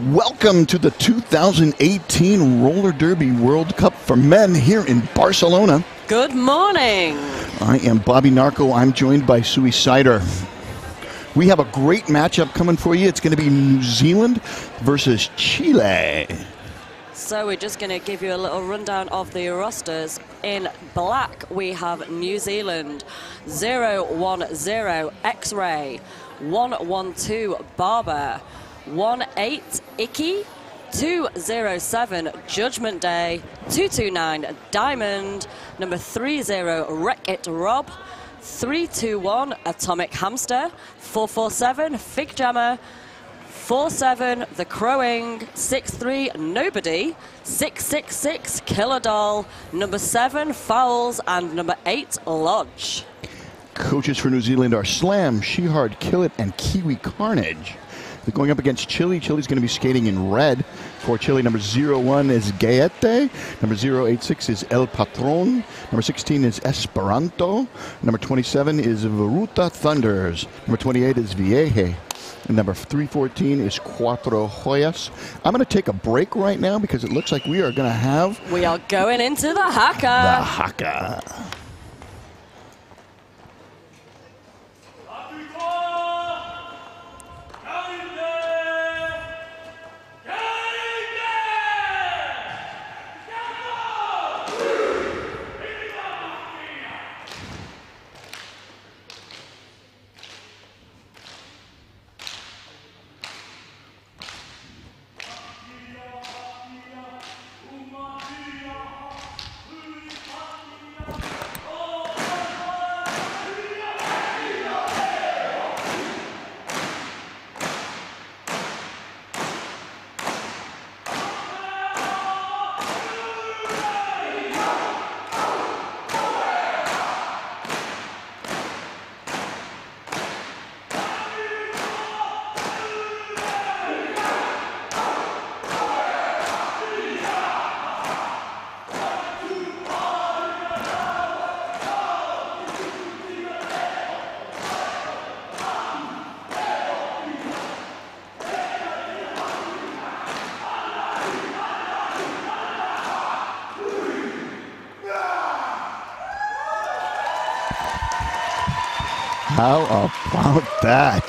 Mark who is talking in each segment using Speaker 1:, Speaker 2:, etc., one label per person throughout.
Speaker 1: Welcome to the 2018 Roller Derby World Cup for Men here in Barcelona.
Speaker 2: Good morning.
Speaker 1: I am Bobby Narco. I'm joined by Suicider. We have a great matchup coming for you. It's going to be New Zealand versus Chile.
Speaker 2: So we're just going to give you a little rundown of the rosters. In black, we have New Zealand, 010 X-Ray, 112 Barber, 18 Icky, 207 Judgment Day, 229 Diamond, number 30 Wreck-It Rob, 321 Atomic Hamster, 447 Fig Jammer, 47 The Crowing, 63 Nobody, 666 Killer Doll, number 7 Fowls, and number 8 Lodge.
Speaker 1: Coaches for New Zealand are Slam, Shehard, Kill It, and Kiwi Carnage. They're going up against Chile. Chile's going to be skating in red. For Chile, number 01 is Gaete. Number 086 is El Patron. Number 16 is Esperanto. Number 27 is Veruta Thunders. Number 28 is Vieje. And number 314 is Cuatro Joyas. I'm going to take a break right now because it looks like we are going to have...
Speaker 2: We are going into the haka.
Speaker 1: The haka. How about that?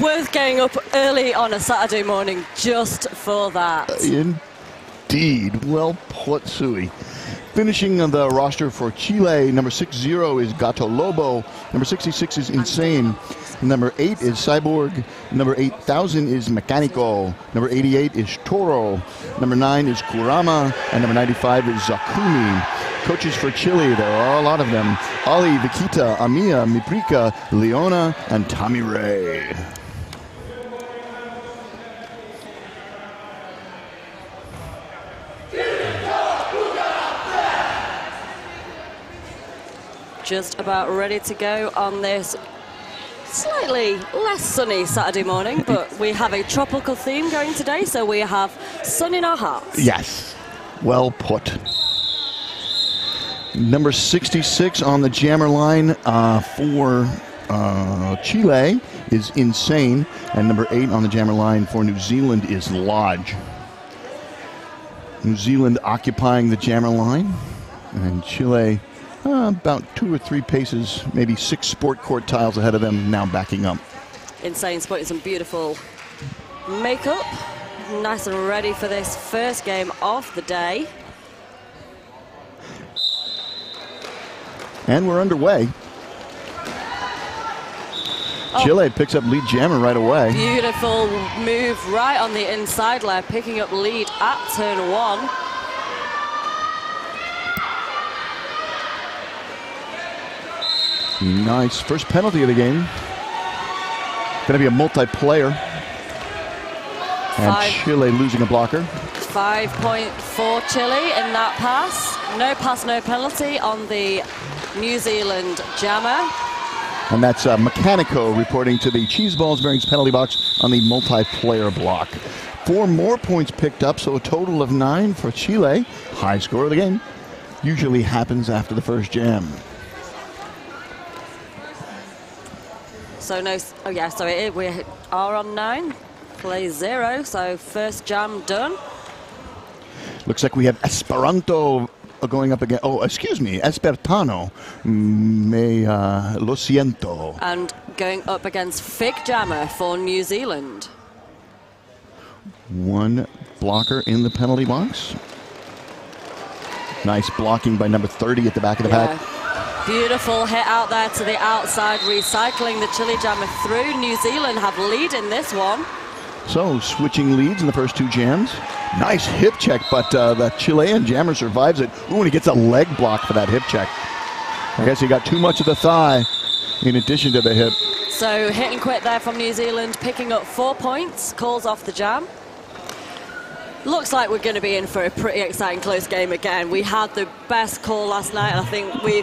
Speaker 2: Worth getting up early on a Saturday morning just for that.
Speaker 1: Indeed. Well put, Sui. Finishing on the roster for Chile, number 60 is Gato Lobo. Number 66 is Insane. Number 8 is Cyborg. Number 8000 is Mecanico. Number 88 is Toro. Number 9 is Kurama. And number 95 is Zakumi. Coaches for Chile, there are a lot of them. Ali, Vikita, Amia, Miprika, Leona, and Tommy Ray.
Speaker 2: Just about ready to go on this slightly less sunny Saturday morning, but we have a tropical theme going today, so we have sun in our hearts.
Speaker 1: Yes, well put. Number 66 on the jammer line for Chile is Insane, and number 8 on the jammer line for New Zealand is Lodge. New Zealand occupying the jammer line, and Chile about 2 or 3 paces, maybe 6 sport court tiles ahead of them, now backing up.
Speaker 2: Insane's putting some beautiful makeup, nice and ready for this first game of the day.
Speaker 1: And we're underway. Chile picks up lead jammer right away.
Speaker 2: Beautiful move right on the inside line, picking up lead at turn 1.
Speaker 1: Nice. First penalty of the game. Going to be a multiplayer. And Chile losing a blocker.
Speaker 2: 5 point for Chile in that pass. No pass, no penalty on the New Zealand jammer.
Speaker 1: And that's Mecanico reporting to the Cheese Balls Bearings penalty box on the multiplayer block. 4 more points picked up, so a total of 9 for Chile. High score of the game. Usually happens after the first jam.
Speaker 2: So no, oh yeah, so we are on 9. Play 0, so first jam done.
Speaker 1: Looks like we have Esperanto going up again. Oh, excuse me, Espertano. Lo siento.
Speaker 2: And going up against Fig Jammer for New Zealand.
Speaker 1: One blocker in the penalty box. Nice blocking by number 30 at the back of the pack.
Speaker 2: Beautiful hit out there to the outside, recycling the Chile Jammer through. New Zealand have lead in this one.
Speaker 1: So, switching leads in the first 2 jams. Nice hip check, but the Chilean jammer survives it. Ooh, and he gets a leg block for that hip check. I guess he got too much of the thigh in addition to the hip.
Speaker 2: So, hit and quit there from New Zealand, picking up 4 points, calls off the jam. Looks like we're going to be in for a pretty exciting close game again. We had the best call last night, and I think we're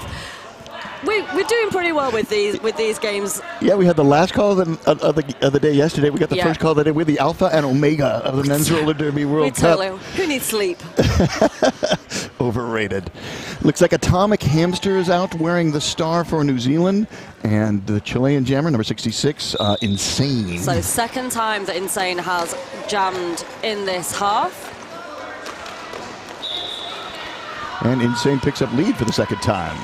Speaker 2: doing pretty well with these games.
Speaker 1: Yeah, we had the last call of the day yesterday. We got the first call of the day with the Alpha and Omega of the Men's Roller Derby World Cup.
Speaker 2: Who needs sleep?
Speaker 1: Overrated. Looks like Atomic Hamster is out wearing the star for New Zealand. And the Chilean jammer, number 66, Insane.
Speaker 2: So second time that Insane has jammed in this half.
Speaker 1: And Insane picks up lead for the second time.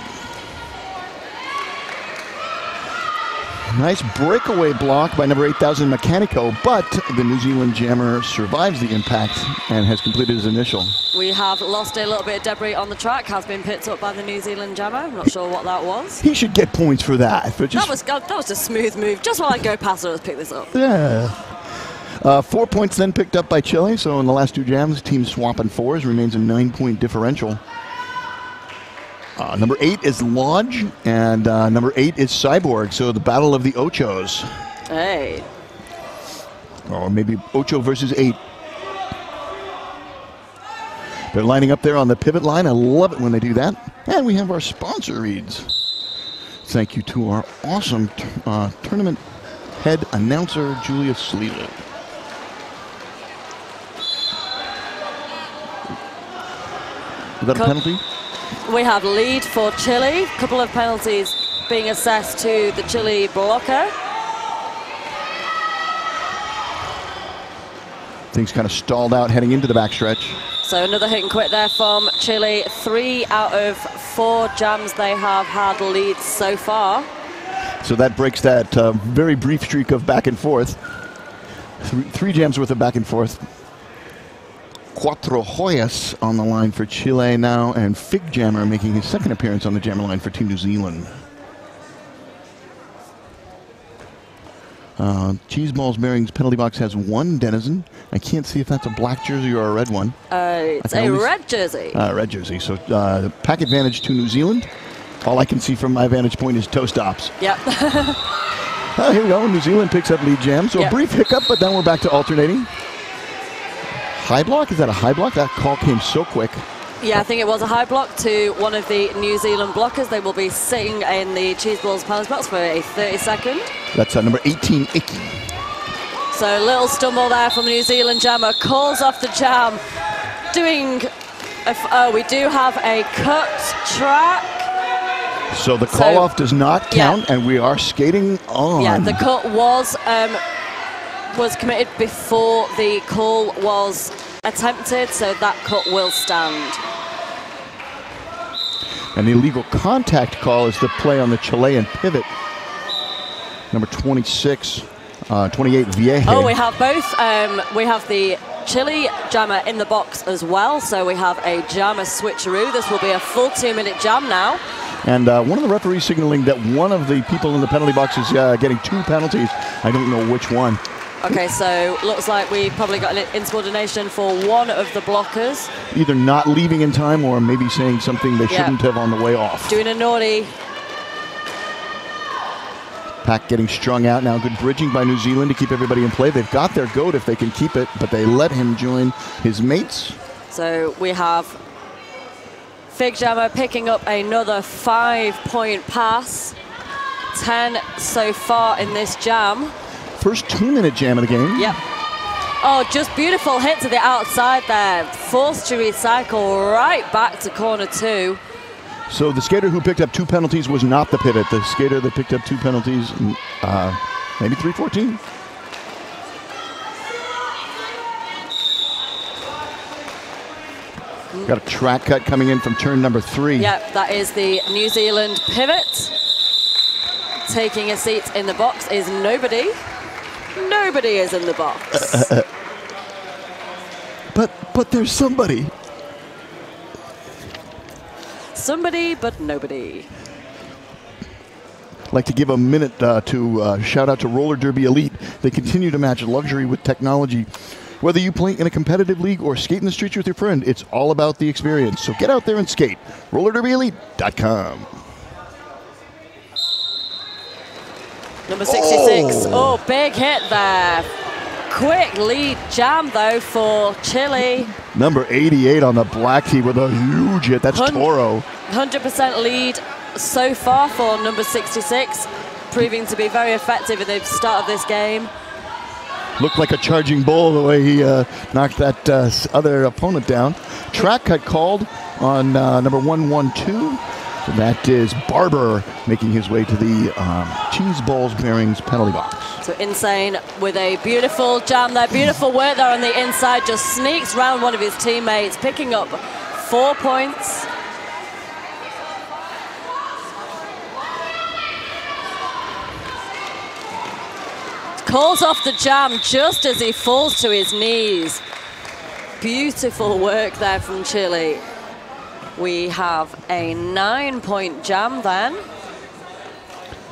Speaker 1: Nice breakaway block by number 8,000 Mechanico, but the New Zealand jammer survives the impact and has completed his initial.
Speaker 2: We have lost a little bit of debris on the track, has been picked up by the New Zealand jammer. I'm not sure what that was.
Speaker 1: He should get points for that.
Speaker 2: That was a smooth move. Just while I go past it, let's pick this up.
Speaker 1: Yeah. 4 points then picked up by Chile, so in the last 2 jams, team swapping 4s, remains a 9-point differential. Number 8 is Lodge, and number 8 is Cyborg, so the battle of the Ochos.
Speaker 2: Hey.
Speaker 1: Or maybe Ocho versus 8. They're lining up there on the pivot line. I love it when they do that. And we have our sponsor reads. Thank you to our awesome tournament head announcer, Julia Sleeler. Is that a penalty?
Speaker 2: We have lead for Chile. A couple of penalties being assessed to the Chile blocker.
Speaker 1: Things kind of stalled out heading into the backstretch.
Speaker 2: So another hit and quit there from Chile. 3 out of 4 jams they have had leads so far.
Speaker 1: So that breaks that very brief streak of back and forth. Three jams worth of back and forth. Cuatro Joyas on the line for Chile now, and Fig Jammer making his second appearance on the jammer line for Team New Zealand. Cheese Balls Bearings penalty box has 1 denizen. I can't see if that's a black jersey or a red one.
Speaker 2: It's a red jersey.
Speaker 1: Red jersey. So pack advantage to New Zealand. All I can see from my vantage point is toe stops.
Speaker 2: Yep.
Speaker 1: Here we go. New Zealand picks up lead jam. So a brief hiccup, but then we're back to alternating. High block? Is that a high block? That call came so quick.
Speaker 2: Yeah, I think it was a high block to one of the New Zealand blockers. They will be sitting in the Cheese Balls penalty box for a 30-second.
Speaker 1: That's number 18, Icky.
Speaker 2: So a little stumble there from the New Zealand jammer. Calls off the jam. We do have a cut track.
Speaker 1: So the call-off does not count, and we are skating on.
Speaker 2: Yeah, the cut was committed before the call was attempted, so that cut will stand.
Speaker 1: An illegal contact call is the play on the Chilean pivot. Number 28, Vieje.
Speaker 2: Oh, we have both. We have the Chile jammer in the box as well, so we have a jammer switcheroo. This will be a full 2-minute jam now.
Speaker 1: And one of the referees signaling that one of the people in the penalty box is getting 2 penalties. I don't know which one.
Speaker 2: Okay, so looks like we probably got an insubordination for one of the blockers.
Speaker 1: Either not leaving in time or maybe saying something they shouldn't have on the way off.
Speaker 2: Doing a naughty.
Speaker 1: Pack getting strung out now. Good bridging by New Zealand to keep everybody in play. They've got their goat if they can keep it, but they let him join his mates.
Speaker 2: So we have Fig Jammer picking up another 5-point pass. 10 so far in this jam.
Speaker 1: First 2-minute jam of the game.
Speaker 2: Yep. Oh, just beautiful hit to the outside there. Forced to recycle right back to corner 2.
Speaker 1: So the skater who picked up 2 penalties was not the pivot. The skater that picked up 2 penalties, maybe 314. Got a track cut coming in from turn number 3.
Speaker 2: Yep, that is the New Zealand pivot. Taking a seat in the box is nobody. Nobody is in the box.
Speaker 1: But there's somebody.
Speaker 2: Somebody, but nobody.
Speaker 1: I'd like to give a minute to shout out to Roller Derby Elite. They continue to match luxury with technology. Whether you play in a competitive league or skate in the streets with your friend, it's all about the experience. So get out there and skate. RollerDerbyElite.com.
Speaker 2: Number 66. Oh, big hit there. Quick lead jam, though, for Chile.
Speaker 1: Number 88 on the black tee with a huge hit. That's Toro.
Speaker 2: 100% lead so far for number 66, proving to be very effective at the start of this game.
Speaker 1: Looked like a charging bull the way he knocked that other opponent down. Track cut called on number 112. That is Barber making his way to the Cheese Balls Bearings penalty box.
Speaker 2: So Insane with a beautiful jam there, beautiful work there on the inside, just sneaks round one of his teammates, picking up 4 points. Calls off the jam just as he falls to his knees. Beautiful work there from Chile. We have a 9-point jam then.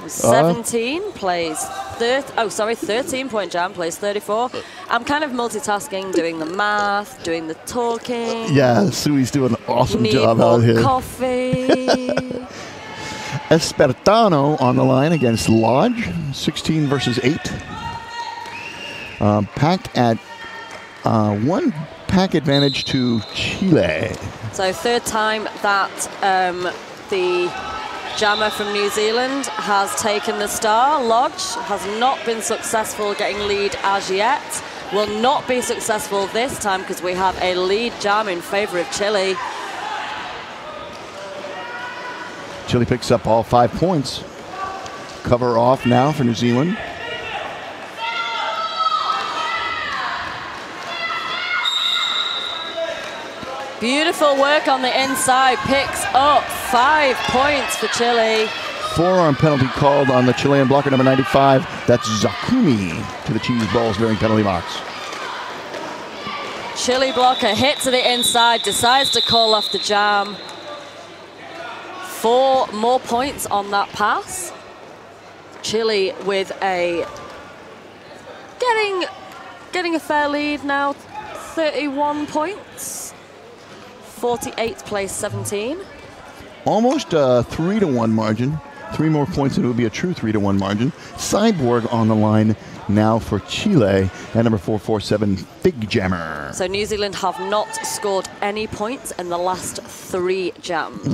Speaker 2: 17 plays 13-point jam plays 34. I'm kind of multitasking, doing the math, doing the talking.
Speaker 1: Yeah, Sui's doing an awesome job out here.
Speaker 2: Coffee.
Speaker 1: Espertano on the line against Lodge, 16 versus 8. Pack at 1 pack advantage to Chile.
Speaker 2: So third time that the jammer from New Zealand has taken the star. Lodge has not been successful getting lead as yet. Will not be successful this time because we have a lead jam in favor of Chile.
Speaker 1: Chile picks up all 5 points. Cover off now for New Zealand.
Speaker 2: Beautiful work on the inside, picks up 5 points for Chile.
Speaker 1: Forearm penalty called on the Chilean blocker, number 95. That's Zakumi to the Cheese Balls bearing penalty box.
Speaker 2: Chile blocker hit to the inside, decides to call off the jam. 4 more points on that pass. Chile with a getting a fair lead now, 31 points. 48 plays 17.
Speaker 1: Almost a 3-1 margin. 3 more points and it would be a true 3-1 margin. Cyborg on the line now for Chile and number 447 Fig Jammer.
Speaker 2: So New Zealand have not scored any points in the last 3 jams.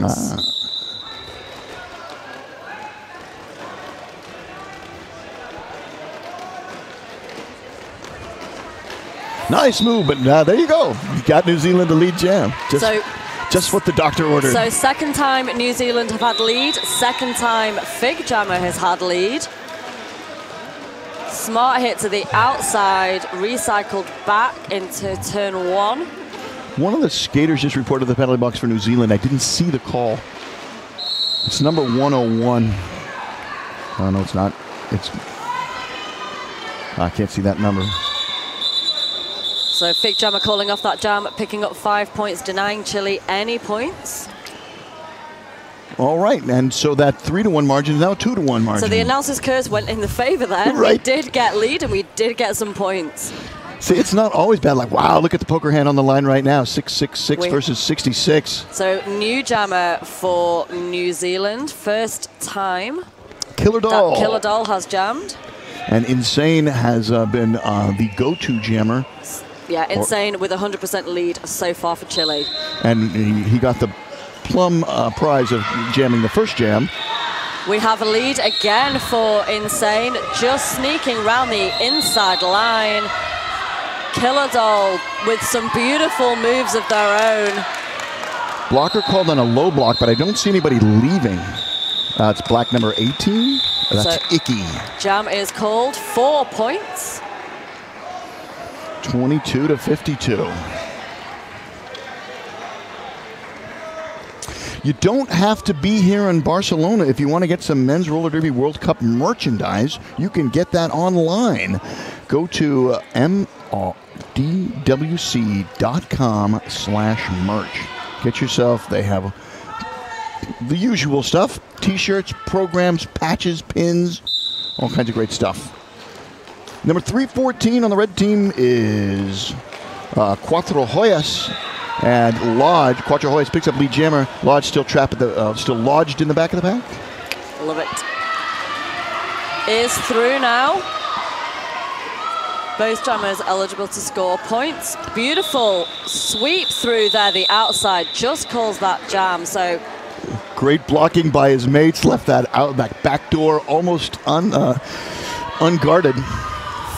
Speaker 1: Nice move, but there you go. You got New Zealand to lead jam. Just what the doctor ordered.
Speaker 2: So second time New Zealand have had lead. Second time Fig Jammer has had lead. Smart hit to the outside, recycled back into turn 1.
Speaker 1: One of the skaters just reported the penalty box for New Zealand. I didn't see the call. It's number 101. Oh, no, it's not. I can't see that number.
Speaker 2: So Fig Jammer calling off that jam, picking up 5 points, denying Chile any points.
Speaker 1: All right, and so that 3-1 margin is now a 2-1 margin.
Speaker 2: So the analysis curves went in the favor there.
Speaker 1: Right.
Speaker 2: We did get lead and we did get some points.
Speaker 1: See, it's not always bad. Like, wow, look at the poker hand on the line right now. 666 versus 66.
Speaker 2: So new jammer for New Zealand. First time
Speaker 1: Killer Doll.
Speaker 2: that Killer Doll has jammed.
Speaker 1: And Insane has been the go-to jammer.
Speaker 2: Yeah, Insane with 100% lead so far for Chile.
Speaker 1: And he got the plum prize of jamming the first jam.
Speaker 2: We have a lead again for Insane, just sneaking around the inside line. Killer Doll with some beautiful moves of their own.
Speaker 1: Blocker called on a low block, but I don't see anybody leaving. It's black number 18. That's Icky.
Speaker 2: Jam is called, 4 points.
Speaker 1: 22 to 52. You don't have to be here in Barcelona if you want to get some Men's Roller Derby World Cup merchandise. You can get that online. Go to MRDWC.com/merch. Get yourself, they have the usual stuff, t-shirts, programs, patches, pins, all kinds of great stuff. Number 314 on the red team is Cuatro Hoyas, and Lodge. Cuatro Hoyas picks up lead jammer. Lodge still trapped at the, still lodged in the back of the pack.
Speaker 2: Love it. Is through now. Both jammers eligible to score points. Beautiful sweep through there. The outside just calls that jam. So
Speaker 1: great blocking by his mates. Left that out back door almost unguarded.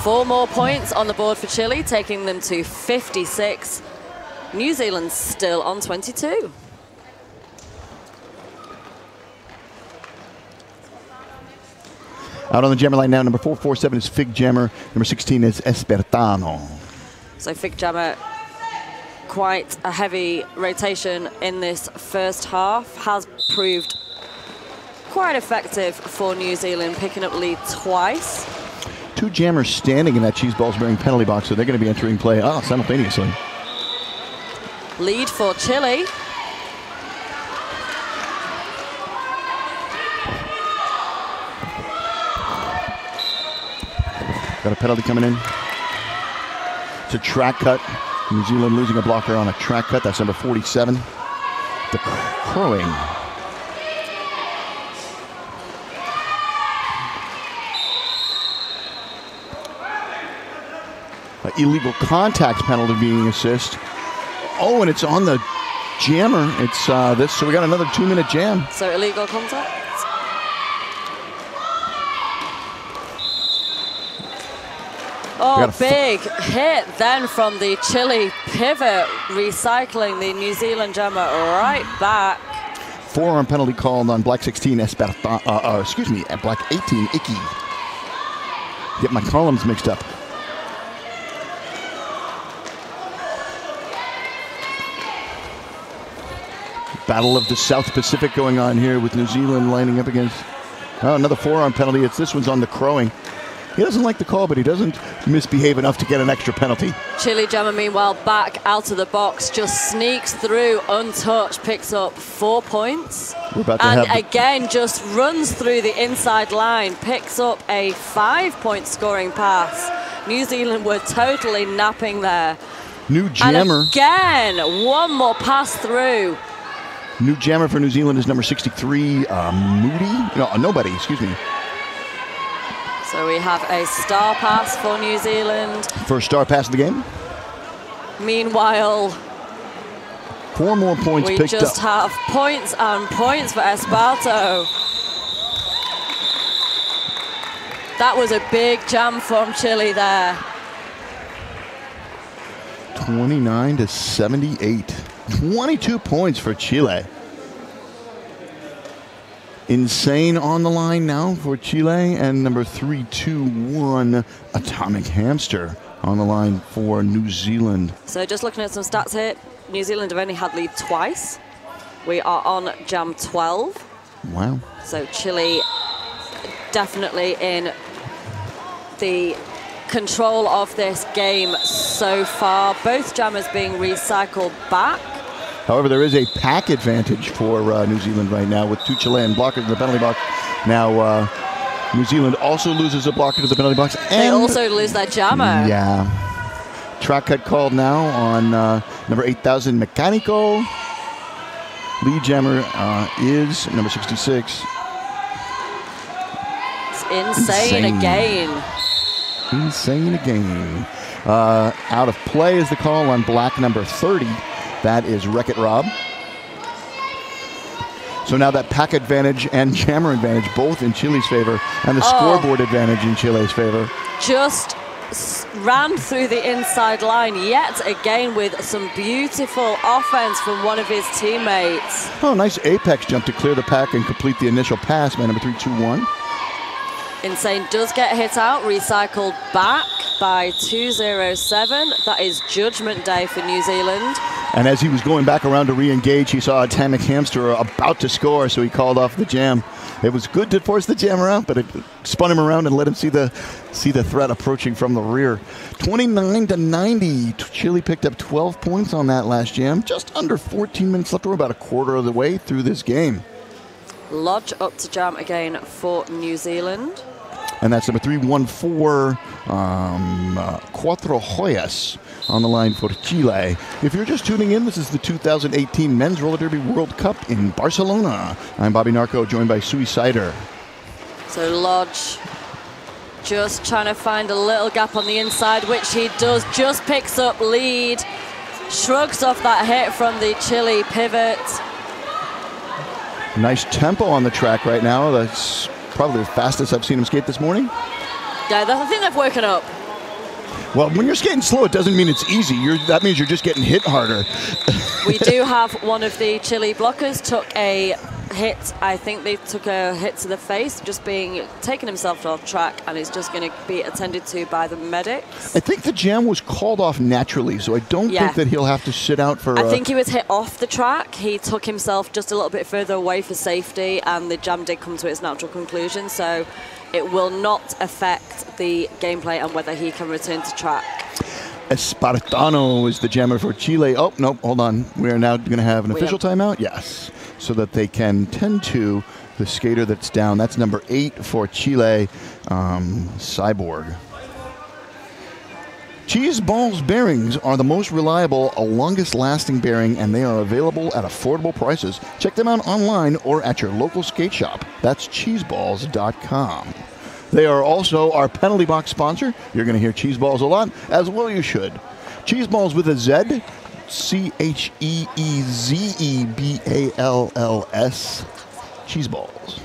Speaker 2: 4 more points on the board for Chile, taking them to 56. New Zealand still on 22.
Speaker 1: Out on the jammer line now, number 447 is Fig Jammer. Number 16 is Espertano.
Speaker 2: So Fig Jammer, quite a heavy rotation in this first half, has proved quite effective for New Zealand, picking up lead twice.
Speaker 1: 2 jammers standing in that cheese balls bearing penalty box, so they're going to be entering play simultaneously.
Speaker 2: Lead for Chile.
Speaker 1: Got a penalty coming in. It's a track cut. New Zealand losing a blocker on a track cut. That's number 47. The crowing. Illegal contact penalty being assist. Oh, and it's on the jammer. It's this, so we got another 2-minute jam.
Speaker 2: So illegal contact. Oh, big hit then from the Chile pivot, recycling the New Zealand jammer right back.
Speaker 1: Forearm penalty called on Black 16, Black 18, Icky. Get my columns mixed up. Battle of the South Pacific going on here with New Zealand lining up against another forearm penalty. This one's on the crowing. He doesn't like the call, but he doesn't misbehave enough to get an extra penalty.
Speaker 2: Chile jammer, meanwhile, back out of the box, just sneaks through untouched, picks up 4 points.
Speaker 1: We're about to
Speaker 2: and again, just runs through the inside line, picks up a 5-point scoring pass. New Zealand were totally napping there.
Speaker 1: New jammer.
Speaker 2: And again, one more pass through.
Speaker 1: New jammer for New Zealand is number 63, Nobody, excuse me.
Speaker 2: So we have a star pass for New Zealand.
Speaker 1: First star pass of the game.
Speaker 2: Meanwhile,
Speaker 1: 4 more points picked up.
Speaker 2: We just have points and points for Esparto. That was a big jam from Chile there.
Speaker 1: 29-78. 22 points for Chile. Insane on the line now for Chile, and number 321 Atomic Hamster on the line for New Zealand.
Speaker 2: So just looking at some stats here, New Zealand have only had lead twice. We are on jam 12.
Speaker 1: Wow.
Speaker 2: So Chile definitely in the control of this game so far. Both jammers being recycled back.
Speaker 1: However, there is a pack advantage for New Zealand right now with 2 Chilean blockers in the penalty box. Now, New Zealand also loses a blocker to the penalty box. And
Speaker 2: they also lose their jammer.
Speaker 1: Yeah. Track cut called now on number 8,000 Mecanico. Lead jammer is number 66.
Speaker 2: It's insane again.
Speaker 1: Insane again. Out of play is the call on black number 30. That is Wreck-It Rob. So now that pack advantage and jammer advantage both in Chile's favor, and the scoreboard advantage in Chile's favor.
Speaker 2: Just ran through the inside line yet again with some beautiful offense from one of his teammates.
Speaker 1: Oh, nice apex jump to clear the pack and complete the initial pass by number 321.
Speaker 2: Insane does get hit out, recycled back by 207. That is Judgment Day for New Zealand.
Speaker 1: And as he was going back around to re-engage, he saw a Atomic Hamster about to score, so he called off the jam. It was good to force the jammer out, but it spun him around and let him see the threat approaching from the rear. 29-90. Chile picked up 12 points on that last jam. Just under 14 minutes left. We're about a quarter of the way through this game.
Speaker 2: Lodge up to jam again for New Zealand.
Speaker 1: And that's number 314, Cuatro Joyas on the line for Chile. If you're just tuning in, this is the 2018 Men's Roller Derby World Cup in Barcelona. I'm Bobby Narco, joined by Suicider.
Speaker 2: So Lodge just trying to find a little gap on the inside, which he does. Just picks up lead, shrugs off that hit from the Chile pivot.
Speaker 1: Nice tempo on the track right now. That's probably the fastest I've seen him skate this morning.
Speaker 2: Yeah, I think they've woken up.
Speaker 1: Well, when you're skating slow, it doesn't mean it's easy. That means you're just getting hit harder.
Speaker 2: We do have one of the Chile blockers took a hit. I think they took a hit to the face, just taking himself off track, and is just going to be attended to by the medics.
Speaker 1: I think the jam was called off naturally, so I don't think that he'll have to sit out for...
Speaker 2: I think he was hit off the track. He took himself just a little bit further away for safety, and the jam did come to its natural conclusion, so it will not affect the gameplay and whether he can return to track.
Speaker 1: Espartano is the jammer for Chile. Oh, no, hold on. We are now going to have an official timeout? Yes. So that they can tend to the skater that's down. That's number 8 for Chile, Cyborg. Cheese Balls bearings are the most reliable, longest lasting bearing, and they are available at affordable prices. Check them out online or at your local skate shop. That's cheeseballs.com. They are also our penalty box sponsor. You're going to hear Cheese Balls a lot, as well you should. Cheese Balls with a Z, CheezeBalls. Cheese Balls.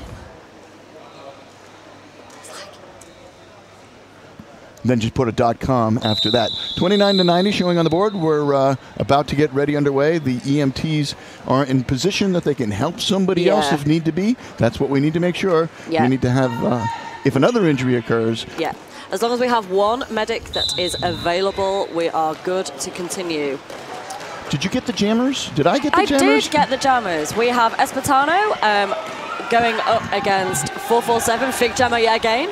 Speaker 1: Then just put a .com after that. 29-90 showing on the board. We're about to get ready underway. The EMTs are in position that they can help somebody else if need to be. That's what we need to make sure. We need to have, if another injury occurs.
Speaker 2: Yeah. As long as we have one medic that is available, we are good to continue.
Speaker 1: Did you get the jammers? Did I get the jammers?
Speaker 2: I did get the jammers. We have Espartano going up against 447, Fig Jammer yet again.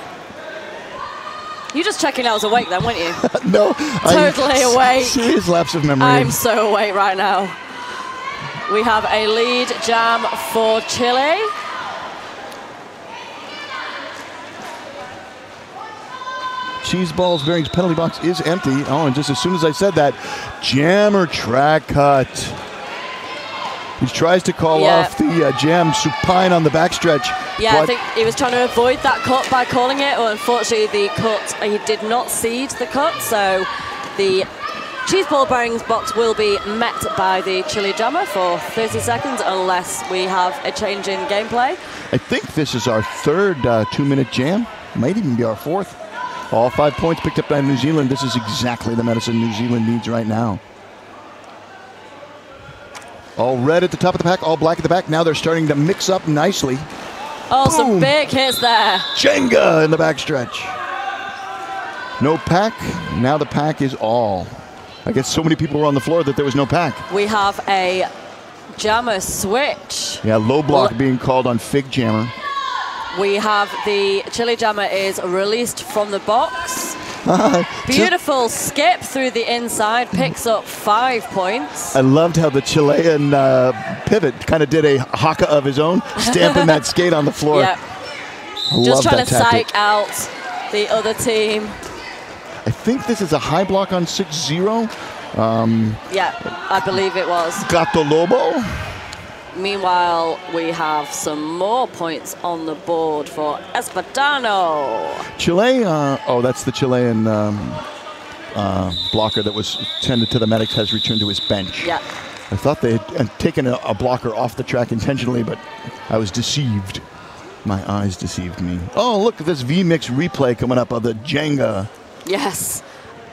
Speaker 2: You just checking I was awake then, weren't you?
Speaker 1: No.
Speaker 2: Totally awake.
Speaker 1: Serious lapse of memory.
Speaker 2: I'm so awake right now. We have a lead jam for Chile.
Speaker 1: Cheese Balls bearings penalty box is empty. Oh, and just as soon as I said that, jammer track cut. He tries to call off the jam supine on the backstretch.
Speaker 2: Yeah, I think he was trying to avoid that cut by calling it. Well, unfortunately, the cut, he did not seed the cut, so the cheese ball bearings box will be met by the Chile jammer for 30 seconds unless we have a change in gameplay.
Speaker 1: I think this is our third 2-minute jam. Might even be our fourth. All 5 points picked up by New Zealand. This is exactly the medicine New Zealand needs right now. All red at the top of the pack, all black at the back. Now they're starting to mix up nicely.
Speaker 2: Oh,
Speaker 1: boom.
Speaker 2: some big hits there.
Speaker 1: Jenga in the backstretch. No pack. Now the pack is all. I guess so many people were on the floor that there was no pack.
Speaker 2: We have a jammer switch.
Speaker 1: Yeah, low block being called on Fig Jammer.
Speaker 2: We have the Chile jammer is released from the box. Beautiful skip through the inside, picks up 5 points.
Speaker 1: I loved how the Chilean pivot kind of did a haka of his own, stamping that skate on the floor.
Speaker 2: Yep. Just trying to psych out the other team.
Speaker 1: I think this is a high block on 6-0.
Speaker 2: Yeah, I believe it was.
Speaker 1: Gato Lobo.
Speaker 2: Meanwhile, we have some more points on the board for Espartano.
Speaker 1: Chile, that's the Chilean blocker that was tended to the medics, has returned to his bench.
Speaker 2: Yeah.
Speaker 1: I thought they had taken a blocker off the track intentionally, but I was deceived. My eyes deceived me. Oh, look at this V-Mix replay coming up of the Jenga.
Speaker 2: Yes.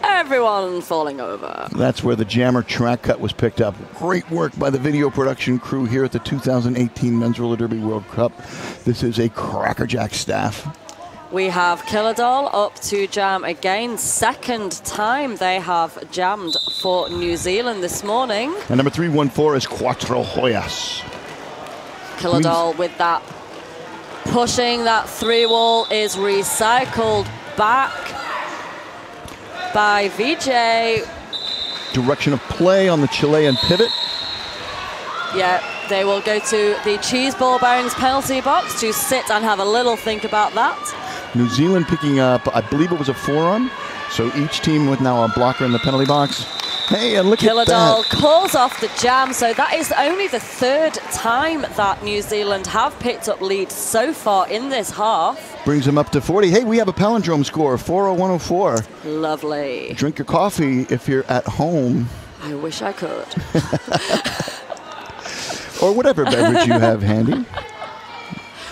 Speaker 2: Everyone falling over.
Speaker 1: That's where the jammer track cut was picked up. Great work by the video production crew here at the 2018 Men's Roller Derby World Cup. This is a crackerjack staff.
Speaker 2: We have Killer Doll up to jam again. Second time they have jammed for New Zealand this morning.
Speaker 1: And number 314 is Cuatro Joyas.
Speaker 2: Killadall with that. Pushing that 3-wall is recycled back by VJ.
Speaker 1: Direction of play on the Chilean pivot.
Speaker 2: Yeah, they will go to the cheese ball bearings penalty box to sit and have a little think about that.
Speaker 1: New Zealand picking up, I believe it was a forearm. So each team with now a blocker in the penalty box. Hey, and look at that.
Speaker 2: Killadall calls off the jam. So that is only the third time that New Zealand have picked up leads so far in this half.
Speaker 1: Brings them up to 40. Hey, we have a palindrome score, 40104.
Speaker 2: Lovely.
Speaker 1: Drink your coffee if you're at home.
Speaker 2: I wish I could.
Speaker 1: Or whatever beverage you have handy.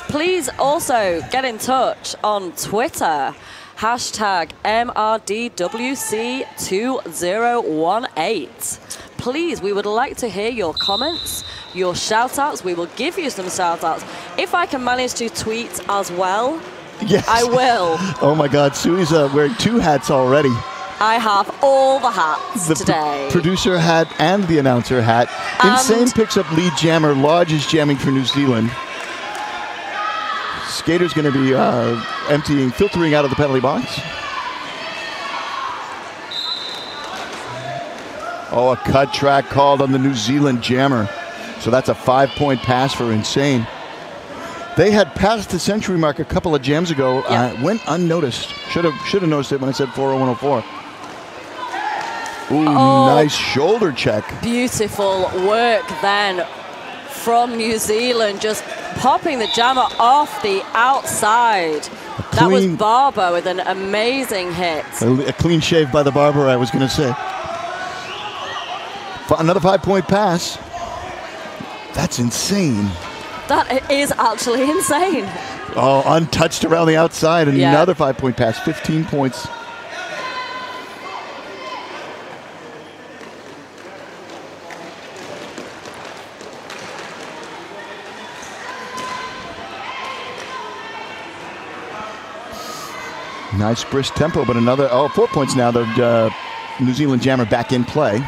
Speaker 2: Please also get in touch on Twitter. Hashtag MRDWC2018. Please, we would like to hear your comments, your shout-outs. We will give you some shout-outs. If I can manage to tweet as well, yes, I will.
Speaker 1: Oh my God, Sui's wearing 2 hats already.
Speaker 2: I have all the hats today.
Speaker 1: The producer hat and the announcer hat. Insane picks up lead jammer. Lodge is jamming for New Zealand. Skater's going to be filtering out of the penalty box. Oh, a cut track called on the New Zealand jammer. So that's a 5-point pass for Insane. They had passed the century mark a couple of jams ago.
Speaker 2: Yep.
Speaker 1: Went unnoticed. Should have noticed it when I said 40104. Ooh, nice shoulder check.
Speaker 2: Beautiful work then from New Zealand, just popping the jammer off the outside. That was Barber with an amazing hit.
Speaker 1: A clean shave by the barber, I was going to say. Another 5-point pass. That's insane.
Speaker 2: That is actually insane.
Speaker 1: Oh, untouched around the outside, and another 5-point pass, 15 points. Nice brisk tempo, but another, 4 points now. The New Zealand jammer back in play.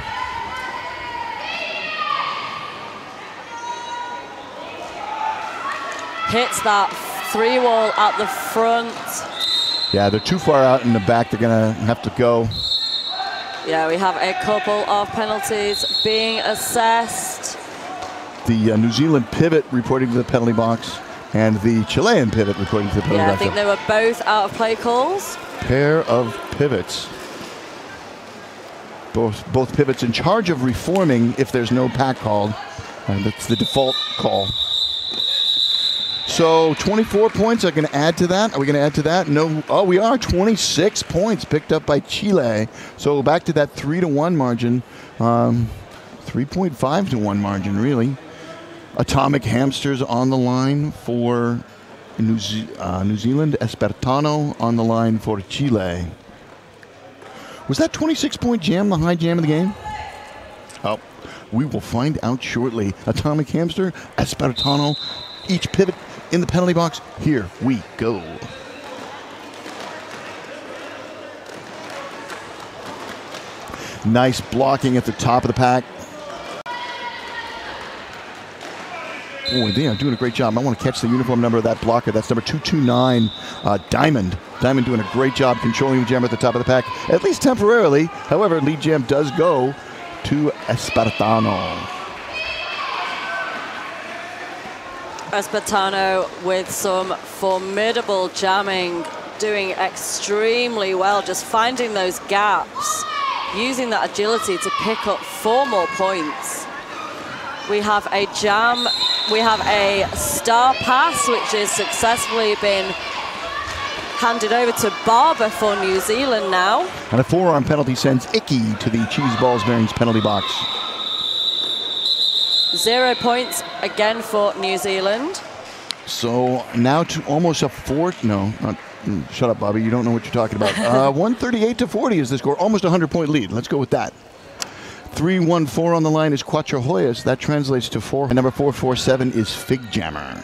Speaker 2: Hits that 3-wall at the front.
Speaker 1: Yeah, they're too far out in the back. They're going to have to go.
Speaker 2: Yeah, we have a couple of penalties being assessed.
Speaker 1: The New Zealand pivot reporting to the penalty box, and the Chilean pivot reporting to the penalty box.
Speaker 2: Yeah, I think they were both out of play calls.
Speaker 1: Pair of pivots. Both pivots in charge of reforming if there's no pack called. And that's the default call. So 24 points are going to add to that. Are we going to add to that? No. Oh, we are. 26 points picked up by Chile. So back to that 3-1 margin. 3.5 to 1 margin, really. Atomic Hamsters on the line for New Zealand. Espertano on the line for Chile. Was that 26-point jam the high jam of the game? Oh, we will find out shortly. Atomic Hamster, Espertano, each pivot in the penalty box. Here we go. Nice blocking at the top of the pack. Boy, they are doing a great job. I want to catch the uniform number of that blocker. That's number 229, Diamond. Diamond doing a great job controlling the jammer at the top of the pack, at least temporarily. However, lead jam does go to Espertano.
Speaker 2: Espertano with some formidable jamming, doing extremely well, just finding those gaps, using that agility to pick up 4 more points. We have a jam, we have a star pass, which is successfully been handed over to Barber for New Zealand now.
Speaker 1: And a forearm penalty sends Icky to the cheese balls bearings penalty box.
Speaker 2: 0 points again for New Zealand.
Speaker 1: So now to almost a shut up, Bobby. You don't know what you're talking about. 138 to 40 is the score. Almost a 100-point lead. Let's go with that. 314 on the line is Cuatro Joyas. That translates to 4. And number 447 is Fig Jammer.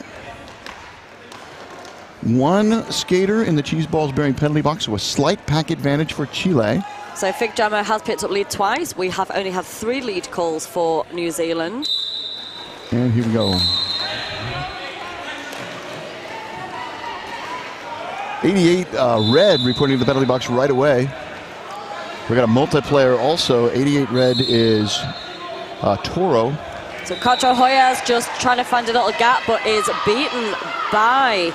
Speaker 1: One skater in the cheese balls bearing penalty box, so a slight pack advantage for Chile.
Speaker 2: So Fig Jammer has picked up lead twice. We have only had 3 lead calls for New Zealand.
Speaker 1: And here we go. 88 red reporting to the penalty box right away. We got a multiplayer also. 88 red is Toro.
Speaker 2: So Quattro Hoyas just trying to find a little gap, but is beaten by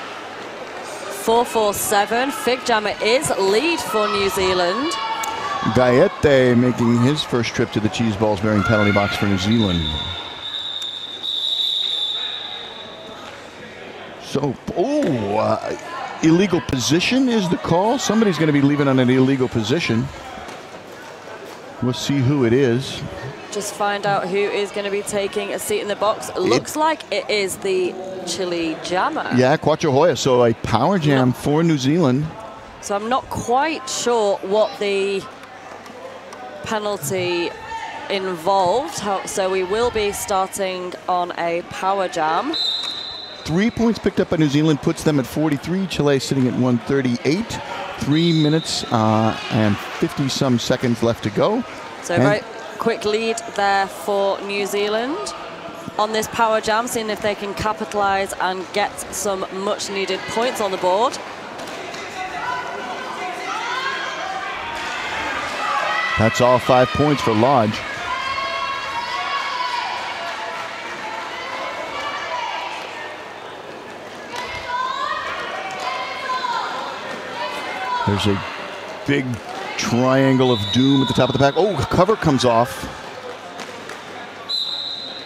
Speaker 2: 447. Fig Jammer is lead for New Zealand.
Speaker 1: Gaete making his first trip to the cheese balls bearing penalty box for New Zealand. So, illegal position is the call. Somebody's going to be leaving on an illegal position. We'll see who it is.
Speaker 2: Just find out who is going to be taking a seat in the box. Looks like it is the Chile Jammer.
Speaker 1: Yeah, Quattro Hoya. So a power jam for New Zealand.
Speaker 2: So I'm not quite sure what the penalty involved. So we will be starting on a power jam.
Speaker 1: 3 points picked up by New Zealand puts them at 43. Chile sitting at 138. 3 minutes and 50-some seconds left to go.
Speaker 2: So very quick lead there for New Zealand on this power jam, seeing if they can capitalize and get some much-needed points on the board.
Speaker 1: That's all 5 points for Lodge. There's a big triangle of doom at the top of the pack. Oh, cover comes off.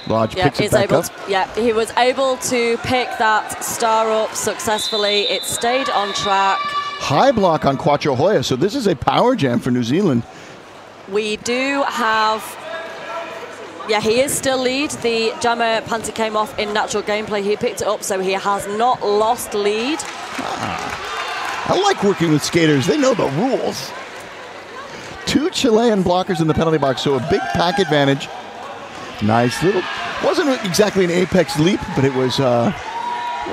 Speaker 1: Lodge picks it back up.
Speaker 2: He was able to pick that star up successfully. It stayed on track.
Speaker 1: High block on Quattro Hoya, so this is a power jam for New Zealand.
Speaker 2: We do have... Yeah, he is still lead. The jammer panty came off in natural gameplay. He picked it up, so he has not lost lead.
Speaker 1: I like working with skaters. They know the rules. 2 Chilean blockers in the penalty box, so a big pack advantage. Nice little, wasn't exactly an apex leap, but it was a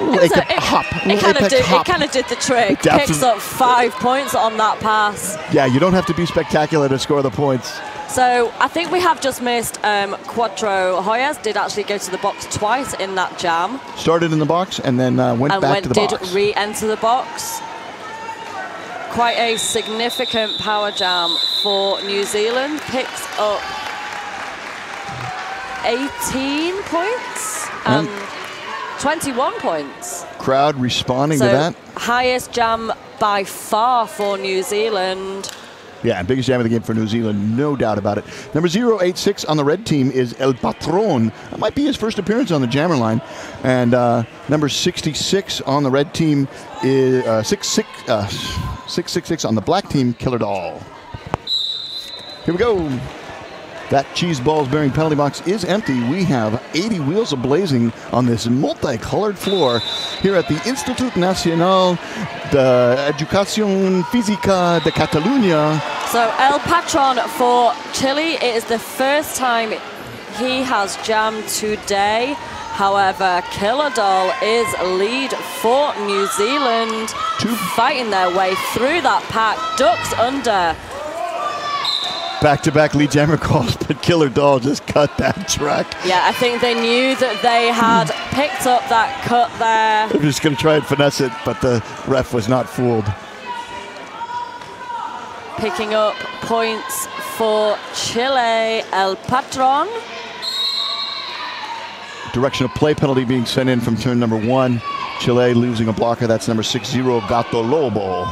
Speaker 1: little hop.
Speaker 2: It kind of did the trick. Picks up 5 points on that pass.
Speaker 1: Yeah, you don't have to be spectacular to score the points.
Speaker 2: So I think we have just missed Quattro Hoyas did actually go to the box twice in that jam.
Speaker 1: Started in the box and then went back to the box.
Speaker 2: Did re-enter the box. Quite a significant power jam for New Zealand. Picks up 18 points and 21 points.
Speaker 1: Crowd responding to that.
Speaker 2: Highest jam by far for New Zealand.
Speaker 1: Yeah, biggest jam of the game for New Zealand, no doubt about it. Number 086 on the red team is El Patron. That might be his first appearance on the jammer line. And number 66 on the red team is 666 on the black team, Killer Doll. Here we go. That cheese balls bearing penalty box is empty. We have 80 wheels ablazing on this multicolored floor here at the Institut Nacional de Educación Física de Catalunya.
Speaker 2: So El Patron for Chile, it is the first time he has jammed today. However, Killer Doll is lead for New Zealand, fighting their way through that pack, ducks under.
Speaker 1: Back-to-back lead jammer calls, but Killer Doll just cut that track.
Speaker 2: Yeah, I think they knew that they had picked up that cut there.
Speaker 1: They're just going to try and finesse it, but the ref was not fooled.
Speaker 2: Picking up points for Chile, El Patron.
Speaker 1: Directional play penalty being sent in from turn number 1. Chile losing a blocker. That's number 60, Gato Lobo.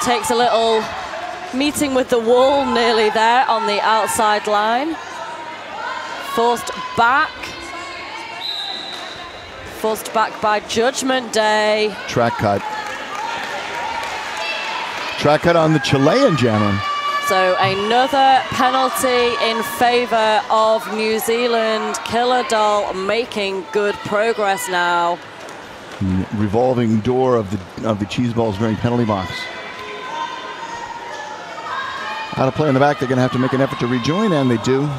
Speaker 2: Takes a little meeting with the wall nearly there on the outside line. Forced back by Judgment Day.
Speaker 1: Track cut. Track cut on the Chilean jammer.
Speaker 2: So another penalty in favor of New Zealand. Killer Doll making good progress now.
Speaker 1: Revolving door of the cheese balls bearing penalty box. Out of play in the back, they're going to have to make an effort to rejoin, and they do.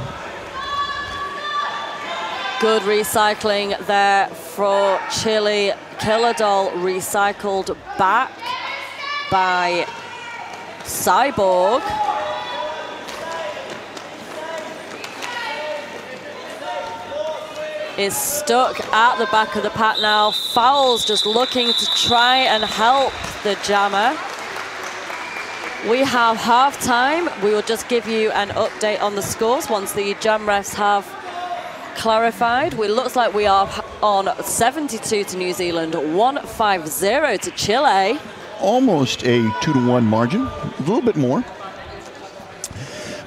Speaker 2: Good recycling there for Chile. Kilodol recycled back by Cyborg. Is stuck at the back of the pack now. Fowles just looking to try and help the jammer. We have half time. We will just give you an update on the scores once the jam refs have clarified. It looks like we are on 72 to New Zealand, 150 to Chile.
Speaker 1: Almost a 2-to-1 margin, a little bit more.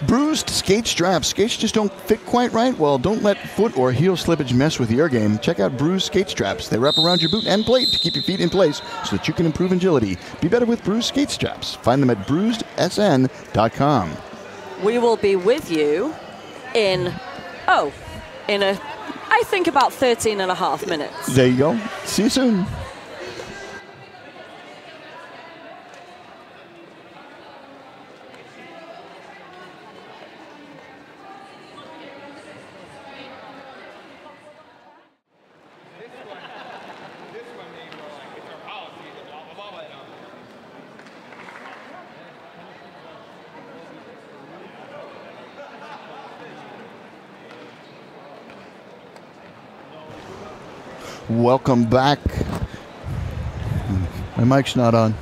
Speaker 1: Bruised skate straps. Skates just don't fit quite right? Well, don't let foot or heel slippage mess with your game. Check out Bruised skate straps. They wrap around your boot and plate to keep your feet in place so that you can improve agility. Be better with Bruised skate straps. Find them at bruisedsn.com.
Speaker 2: We will be with you in I think about 13 and a half minutes.
Speaker 1: There you go. See you soon. Welcome back. My mic's not on.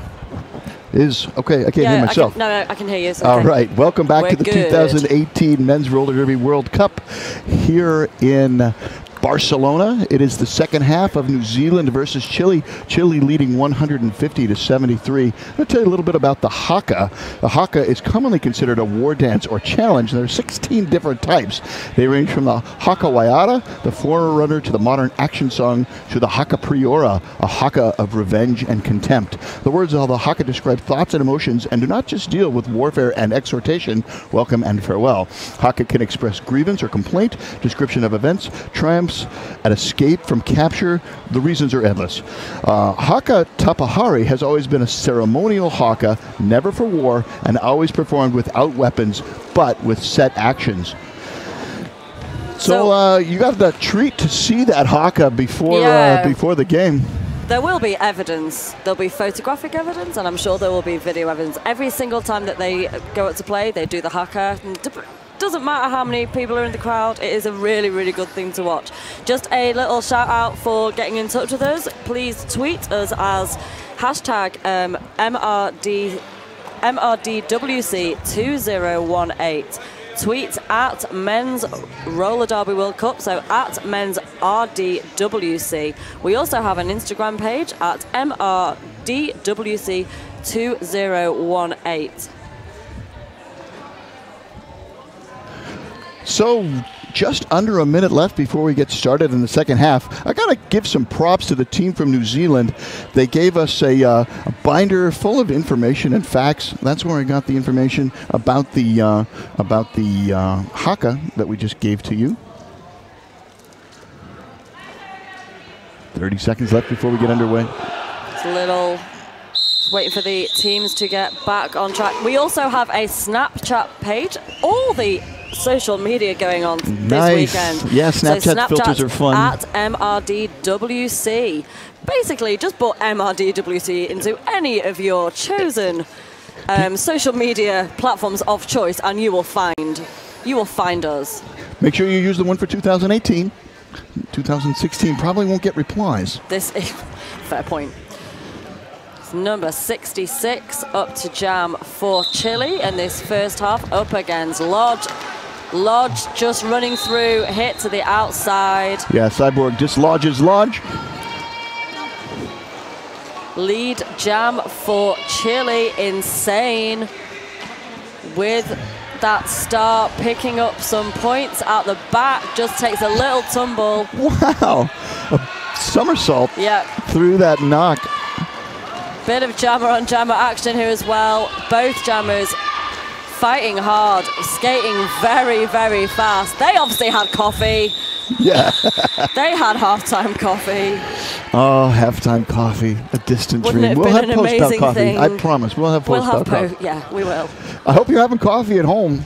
Speaker 1: Is okay. I can't hear myself.
Speaker 2: No, I can hear you. Okay.
Speaker 1: All right. Welcome back to the
Speaker 2: good.
Speaker 1: 2018 Men's Roller Derby World Cup here in Barcelona. It is the second half of New Zealand versus Chile. Chile leading 150 to 73. I'm going to tell you a little bit about the haka. The haka is commonly considered a war dance or challenge. There are 16 different types. They range from the haka waiata, the forerunner to the modern action song, to the haka priora, a haka of revenge and contempt. The words of the haka describe thoughts and emotions and do not just deal with warfare and exhortation, welcome and farewell. Haka can express grievance or complaint, description of events, triumphs, an escape from capture. The reasons are endless. Haka Tapahari has always been a ceremonial haka, never for war, and always performed without weapons, but with set actions. So you got the treat to see that haka before the game.
Speaker 2: There will be evidence. There'll be photographic evidence, and I'm sure there will be video evidence. Every single time that they go out to play, they do the haka. Doesn't matter how many people are in the crowd, it is a really, really good thing to watch. Just a little shout out for getting in touch with us. Please tweet us as hashtag MRDWC2018. Tweet at Men's Roller Derby World Cup, so at Men's RDWC. We also have an Instagram page at MRDWC2018. So just under a minute left before we get started in the second half. I got to give some props to the team from New Zealand. They gave us a binder full of information and facts. That's where I got the information about the haka that we just gave to you. 30 seconds left before we get underway. It's a little... waiting for the teams to get back on track. We also have a Snapchat page. All the social media going on this weekend.
Speaker 1: Yeah, Snapchat filters are fun.
Speaker 2: At MRDWC. Basically, just put MRDWC into any of your chosen social media platforms of choice, and you will find us. Make
Speaker 1: sure you use the one for 2018. 2016 probably won't get replies.
Speaker 2: This is fair point. Number 66 up to jam for Chile in this first half, up against Lodge. Lodge just running through, hit to the outside.
Speaker 1: Yeah, Cyborg dislodges Lodge.
Speaker 2: Lead jam for Chile, Insane, with that start, picking up some points at the back, just takes a little tumble.
Speaker 1: Wow, a somersault through that knock.
Speaker 2: Bit of jammer on jammer action here as well. Both jammers fighting hard, skating very, very fast. They obviously had coffee.
Speaker 1: Yeah.
Speaker 2: They had halftime coffee.
Speaker 1: Oh, halftime coffee, a distant dream.
Speaker 2: We'll
Speaker 1: have post-bout coffee.
Speaker 2: Thing?
Speaker 1: I promise. We'll have post-bout coffee.
Speaker 2: Yeah, we will.
Speaker 1: I hope you're having coffee at home.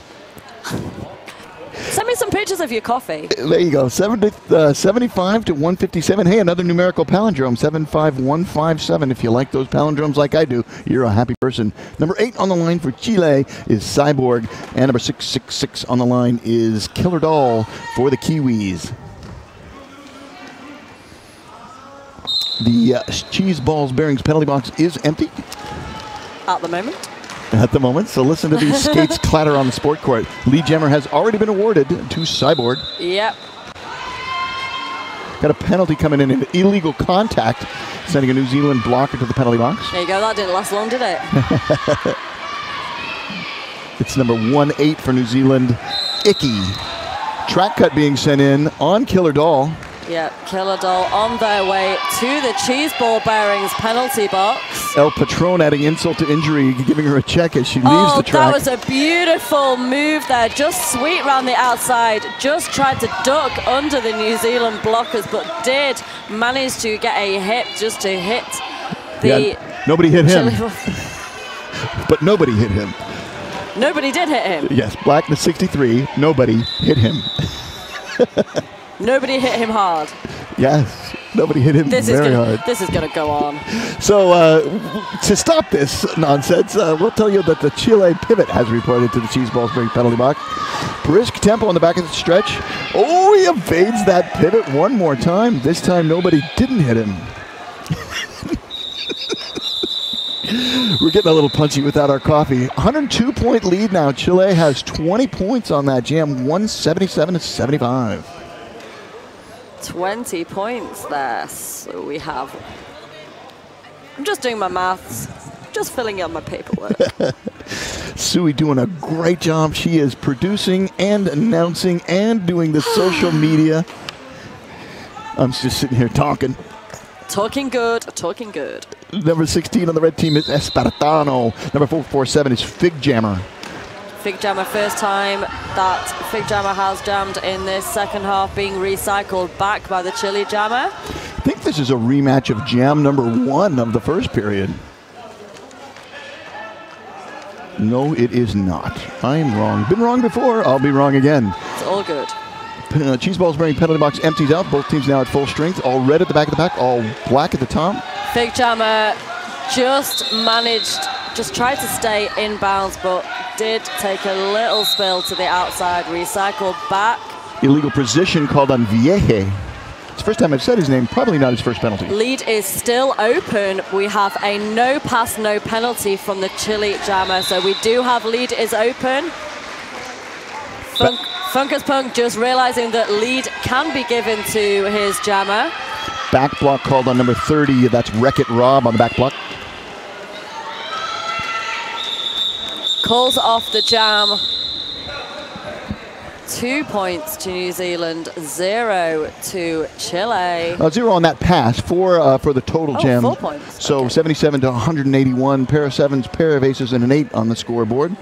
Speaker 2: Send me some pictures. pictures of your coffee.
Speaker 1: There you go. 75 to 157. Hey, another numerical palindrome. 75157. If you like those palindromes like I do, you're a happy person. Number 8 on the line for Chile is Cyborg. And number 666 on the line is Killer Doll for the Kiwis. The cheese balls bearings penalty box is empty.
Speaker 2: At the moment.
Speaker 1: At the moment, so listen to these skates clatter on the sport court. Lead jammer has already been awarded to Cyborg.
Speaker 2: Yep.
Speaker 1: Got a penalty coming in, an illegal contact, sending a New Zealand blocker to the penalty box.
Speaker 2: There you go, that didn't last long, did it?
Speaker 1: It's number 18 for New Zealand, Icky. Track cut being sent in on Killer Doll.
Speaker 2: Yeah, Killer Doll on their way to the cheese ball bearings penalty box.
Speaker 1: El Patron adding insult to injury, giving her a check as she leaves the track.
Speaker 2: That was a beautiful move there. Just sweet round the outside. Just tried to duck under the New Zealand blockers, but did manage to get a hit just to hit the...
Speaker 1: Yeah, nobody hit him. But nobody hit him.
Speaker 2: Nobody did hit him.
Speaker 1: Yes, Black the 63. Nobody hit him.
Speaker 2: Nobody hit him hard.
Speaker 1: Yes, nobody hit him very hard.
Speaker 2: This is going to go on.
Speaker 1: So to stop this nonsense, we'll tell you that the Chile pivot has reported to the cheese balls bearing penalty box. Brisk tempo on the back of the stretch. Oh, he evades that pivot one more time. This time nobody didn't hit him. We're getting a little punchy without our coffee. 102-point lead now. Chile has 20 points on that jam, 177 to 75.
Speaker 2: 20 points there. So we have... I'm just doing my maths, just filling out my paperwork.
Speaker 1: Sui doing a great job. She is producing and announcing and doing the social media. I'm just sitting here talking.
Speaker 2: Talking good, talking good.
Speaker 1: Number 16 on the red team is Espartano. Number 447 is Fig Jammer.
Speaker 2: Fig Jammer, first time that Fig Jammer has jammed in this second half, being recycled back by the Chile Jammer.
Speaker 1: I think this is a rematch of jam number 1 of the first period. No, it is not. I am wrong. Been wrong before, I'll be wrong again.
Speaker 2: It's all good.
Speaker 1: Cheese balls bearing penalty box empties out. Both teams now at full strength. All red at the back of the pack, all black at the top.
Speaker 2: Fig Jammer just tried to stay inbounds, but did take a little spill to the outside, recycled back.
Speaker 1: Illegal position called on Vieje. It's the first time I've said his name, probably not his first penalty.
Speaker 2: Lead is still open. We have a no pass, no penalty from the Chile Jammer, so we do have lead is open. Funkus Punk just realizing that lead can be given to his jammer.
Speaker 1: Back block called on number 30. That's Wreck-It Rob on the back block.
Speaker 2: Calls off the jam. 2 points to New Zealand, 0 to Chile.
Speaker 1: 0 on that pass, 4 for the total jam.
Speaker 2: 4 points.
Speaker 1: So okay. 77 to 181, pair of sevens, pair of aces, and an 8 on the scoreboard.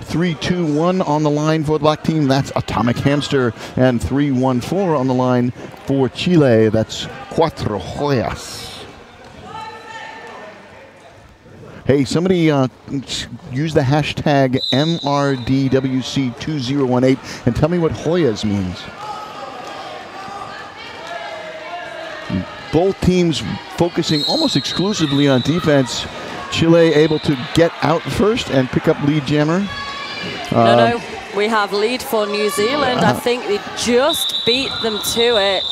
Speaker 1: 3-2-1 on the line for the black team. That's Atomic Hamster. And 3-1-4 on the line for Chile. That's Cuatro Joyas. Hey, somebody use the hashtag MRDWC2018 and tell me what Joyas means. Both teams focusing almost exclusively on defense. Chile able to get out first and pick up lead jammer.
Speaker 2: No, we have lead for New Zealand. I think they just beat them to it.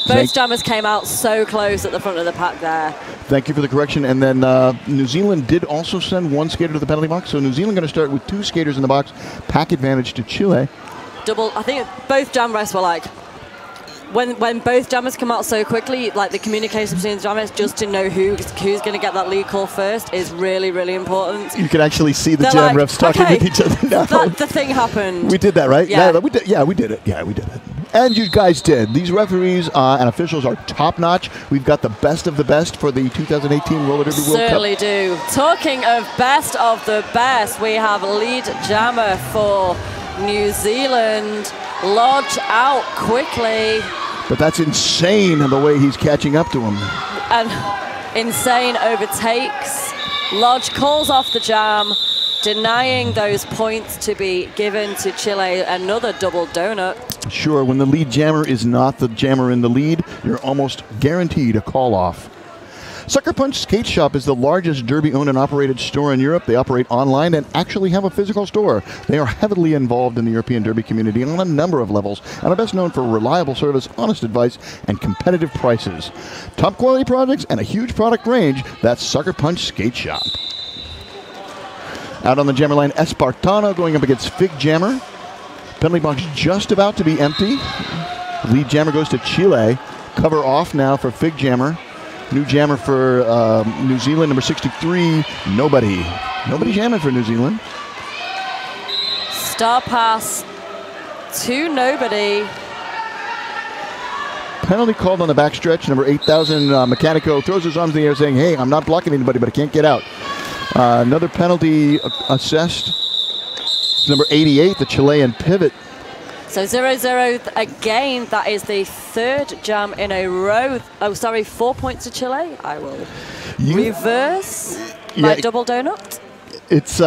Speaker 2: Both jammers came out so close at the front of the pack there. Thank
Speaker 1: you for the correction. And then New Zealand did also send 1 skater to the penalty box. So New Zealand going to start with 2 skaters in the box. Pack advantage to Chile.
Speaker 2: I think both jam refs were like, when both jammers come out so quickly, like the communication between the jammers, just to know who's going to get that lead call first is really, really important.
Speaker 1: You can actually see the jam refs talking with each other now.
Speaker 2: The thing happened.
Speaker 1: We did that, right?
Speaker 2: Yeah.
Speaker 1: We did it. Yeah, we did it. And you guys did. These referees and officials are top-notch. We've got the best of the best for the 2018 Roller Derby World Cup.
Speaker 2: Certainly do. Talking of best of the best, we have lead jammer for New Zealand. Lodge out quickly.
Speaker 1: But that's insane the way he's catching up to him.
Speaker 2: And insane overtakes. Lodge calls off the jam. denying those points to be given to Chile. Another double donut.
Speaker 1: Sure, when the lead jammer is not the jammer in the lead, you're almost guaranteed a call-off. Sucker Punch Skate Shop is the largest Derby-owned and operated store in Europe. They operate online and actually have a physical store. They are heavily involved in the European Derby community on a number of levels and are best known for reliable service, honest advice, and competitive prices. Top quality projects and a huge product range. That's Sucker Punch Skate Shop. Out on the jammer line, Espartano going up against Fig Jammer. Penalty box just about to be empty. Lead jammer goes to Chile. Cover off now for Fig Jammer. New jammer for New Zealand, number 63, nobody. Nobody jamming for New Zealand.
Speaker 2: Star pass to nobody.
Speaker 1: Penalty called on the backstretch. Number 8,000, Mechanico throws his arms in the air saying, hey, I'm not blocking anybody, but I can't get out. Another penalty assessed. Number 88, the Chilean pivot.
Speaker 2: So 0-0 again. That is the third jam in a row. Oh, sorry, 4 points to Chile. I will reverse my double donut.
Speaker 1: It's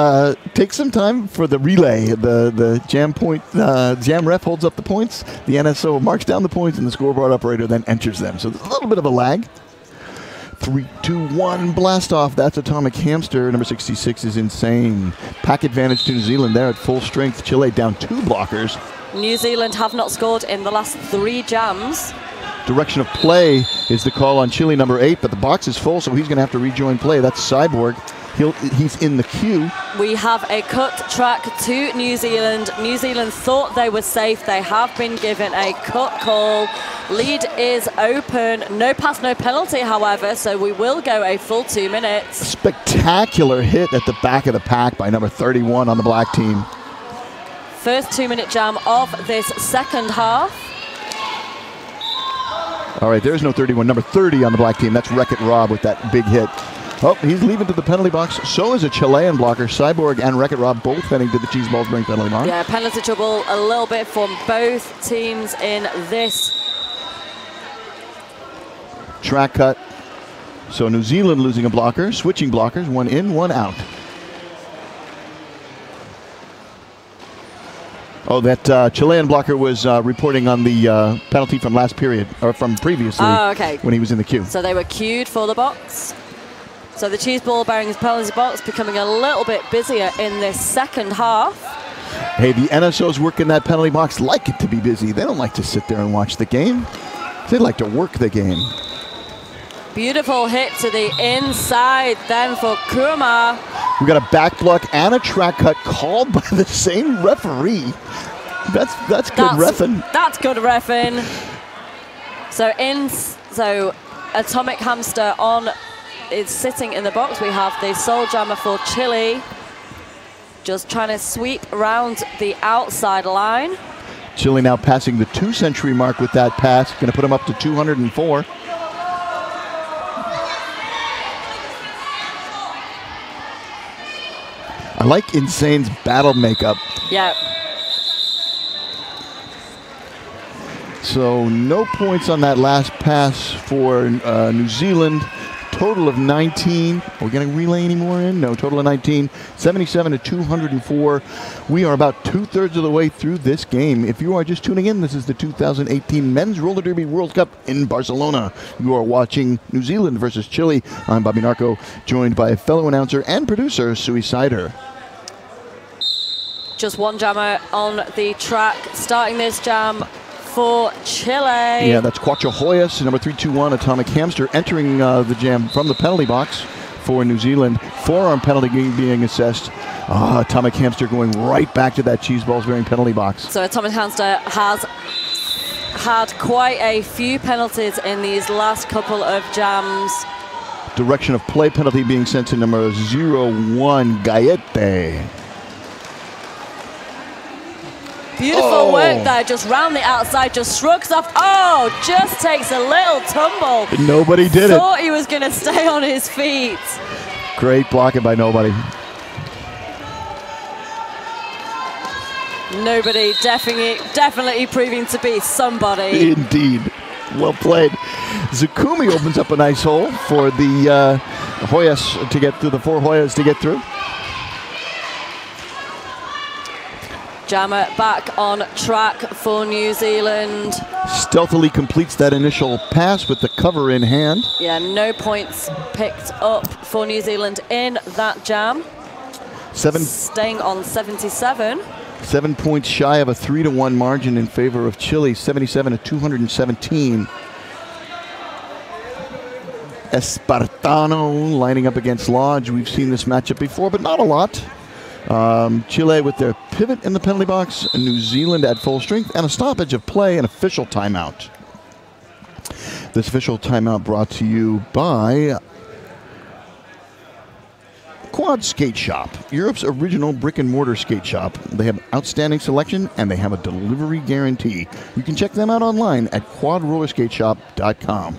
Speaker 1: takes some time for the relay. The jam point jam ref holds up the points. The NSO marks down the points, and the scoreboard operator then enters them. So there's a little bit of a lag. 3, 2, 1, blast off. That's Atomic Hamster. Number 66 is insane. Pack advantage to New Zealand there at full strength. Chile down 2 blockers.
Speaker 2: New Zealand have not scored in the last 3 jams.
Speaker 1: Direction of play is the call on Chile, number 8, but the box is full, so he's going to have to rejoin play. That's Cyborg. He's in the queue.
Speaker 2: We have a cut track to New Zealand. New Zealand thought they were safe. They have been given a cut call. Lead is open. No pass, no penalty, however, so we will go a full 2 minutes.
Speaker 1: Spectacular hit at the back of the pack by number 31 on the black team.
Speaker 2: First 2-minute jam of this second half.
Speaker 1: All right, there's no 31. Number 30 on the black team. That's Wreck-It Rob with that big hit. Oh, he's leaving to the penalty box. So is a Chilean blocker. Cyborg and Wreck-It Rob both heading to the cheese balls bring penalty box.
Speaker 2: Yeah, penalty trouble a little bit from both teams in this.
Speaker 1: Track cut. So New Zealand losing a blocker, switching blockers, 1 in, 1 out. Oh, that Chilean blocker was reporting on the penalty from last period, or from previously when he was in the queue.
Speaker 2: So they were queued for the box. So the cheese ball bearing penalty box becoming a little bit busier in this second half.
Speaker 1: Hey, the NSOs working that penalty box like it to be busy. They don't like to sit there and watch the game. They like to work the game.
Speaker 2: Beautiful hit to the inside then for Kurma.
Speaker 1: We got a back block and a track cut called by the same referee. That's good reffing.
Speaker 2: That's good reffing. So Atomic Hamster is sitting in the box. We have the sole jammer for Chile, just trying to sweep around the outside line.
Speaker 1: Chile now passing the 2-century mark with that pass. Going to put him up to 204. I like Insane's battle makeup.
Speaker 2: Yeah.
Speaker 1: So no points on that last pass for New Zealand. Total of 19. Are we going to relay any more in? No, total of 19. 77 to 204. We are about 2/3 of the way through this game. If you are just tuning in, this is the 2018 Men's Roller Derby World Cup in Barcelona. You are watching New Zealand versus Chile. I'm Bobby Narco, joined by fellow announcer and producer, Sui Sider.
Speaker 2: Just one jammer on the track, starting this jam for Chile.
Speaker 1: Yeah, that's Quattro Hoyas, number 321, Atomic Hamster, entering the jam from the penalty box for New Zealand. Forearm penalty being assessed. Atomic Hamster going right back to that cheese balls bearing penalty box.
Speaker 2: So Atomic Hamster has had quite a few penalties in these last couple of jams.
Speaker 1: Direction of play penalty being sent to number 01, Gaete.
Speaker 2: Beautiful work there, just round the outside, just shrugs off. Oh, just takes a little tumble.
Speaker 1: Nobody did it.
Speaker 2: Thought he was going to stay on his feet.
Speaker 1: Great blocking by nobody.
Speaker 2: Nobody, definitely proving to be somebody.
Speaker 1: Indeed. Well played. Zakumi opens up a nice hole for the Hoyas to get through, the 4 Hoyas to get through.
Speaker 2: jammer back on track for New Zealand.
Speaker 1: Stealthily completes that initial pass with the cover in hand.
Speaker 2: Yeah, no points picked up for New Zealand in that jam. Staying on 77.
Speaker 1: 7 points shy of a 3-1 margin in favor of Chile, 77 to 217. Espartano lining up against Lodge. We've seen this matchup before, but not a lot. Chile with their pivot in the penalty box, and New Zealand at full strength, and a stoppage of play, an official timeout. This official timeout brought to you by Quad Skate Shop, Europe's original brick and mortar skate shop. They have outstanding selection and they have a delivery guarantee. You can check them out online at quadrollerskateshop.com.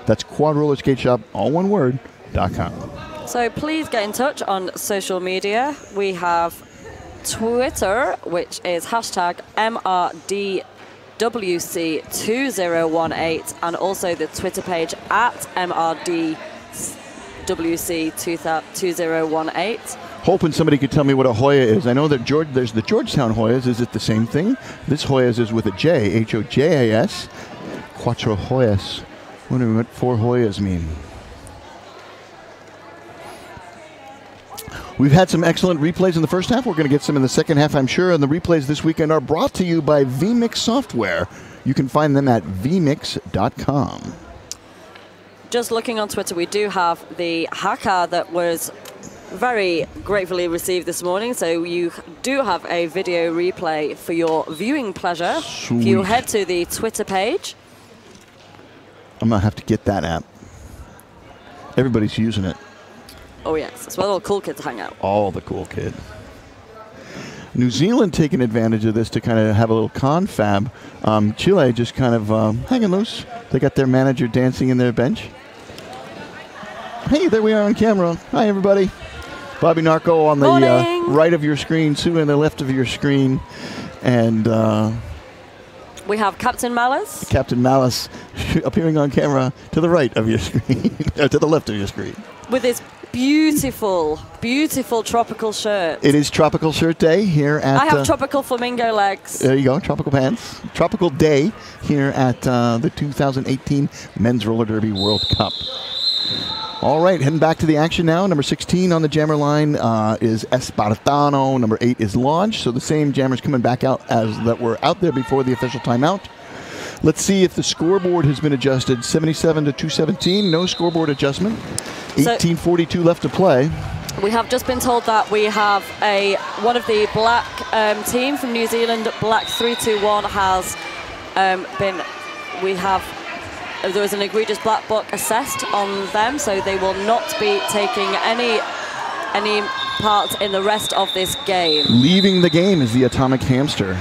Speaker 1: That's quadrollerskateshop, all one word, .com.
Speaker 2: So please get in touch on social media. We have Twitter, which is hashtag MRDWC2018, and also the Twitter page at MRDWC2018.
Speaker 1: Hoping somebody could tell me what a Hoya is. I know that there's the Georgetown Hoyas. Is it the same thing? This Hoyas is with a J, H-O-J-A-S. Cuatro Hoyas. Wondering what 4 Hoyas mean. We've had some excellent replays in the first half. We're going to get some in the second half, I'm sure. And the replays this weekend are brought to you by vmix Software. You can find them at vmix.com.
Speaker 2: Just looking on Twitter, we do have the haka that was very gratefully received this morning. So you do have a video replay for your viewing pleasure.
Speaker 1: Sweet.
Speaker 2: If you head to the Twitter page.
Speaker 1: I'm going to have to get that app. Everybody's using it.
Speaker 2: Oh, yes. It's where all the cool kids hang out.
Speaker 1: All the cool kids. New Zealand taking advantage of this to kind of have a little confab. Chile just kind of hanging loose. They got their manager dancing in their bench. Hey, there we are on camera. Hi, everybody. Bobby Narco on the right of your screen, Sue on the left of your screen. And
Speaker 2: we have Captain Malice.
Speaker 1: Captain Malice appearing on camera to the right of your screen, to the left of your screen.
Speaker 2: With his beautiful, beautiful tropical shirt.
Speaker 1: It is Tropical Shirt Day here at...
Speaker 2: I have tropical flamingo legs.
Speaker 1: There you go, tropical pants. Tropical Day here at the 2018 Men's Roller Derby World Cup. All right, heading back to the action now. Number 16 on the jammer line is Espartano. Number 8 is Lodge. So the same jammers coming back out as that were out there before the official timeout. Let's see if the scoreboard has been adjusted. 77 to 217, no scoreboard adjustment. 18:42 left to play.
Speaker 2: We have just been told that we have one of the black team from New Zealand, Black 321, has there was an egregious black book assessed on them, so they will not be taking any part in the rest of this game. Leaving
Speaker 1: the game is the Atomic Hamster.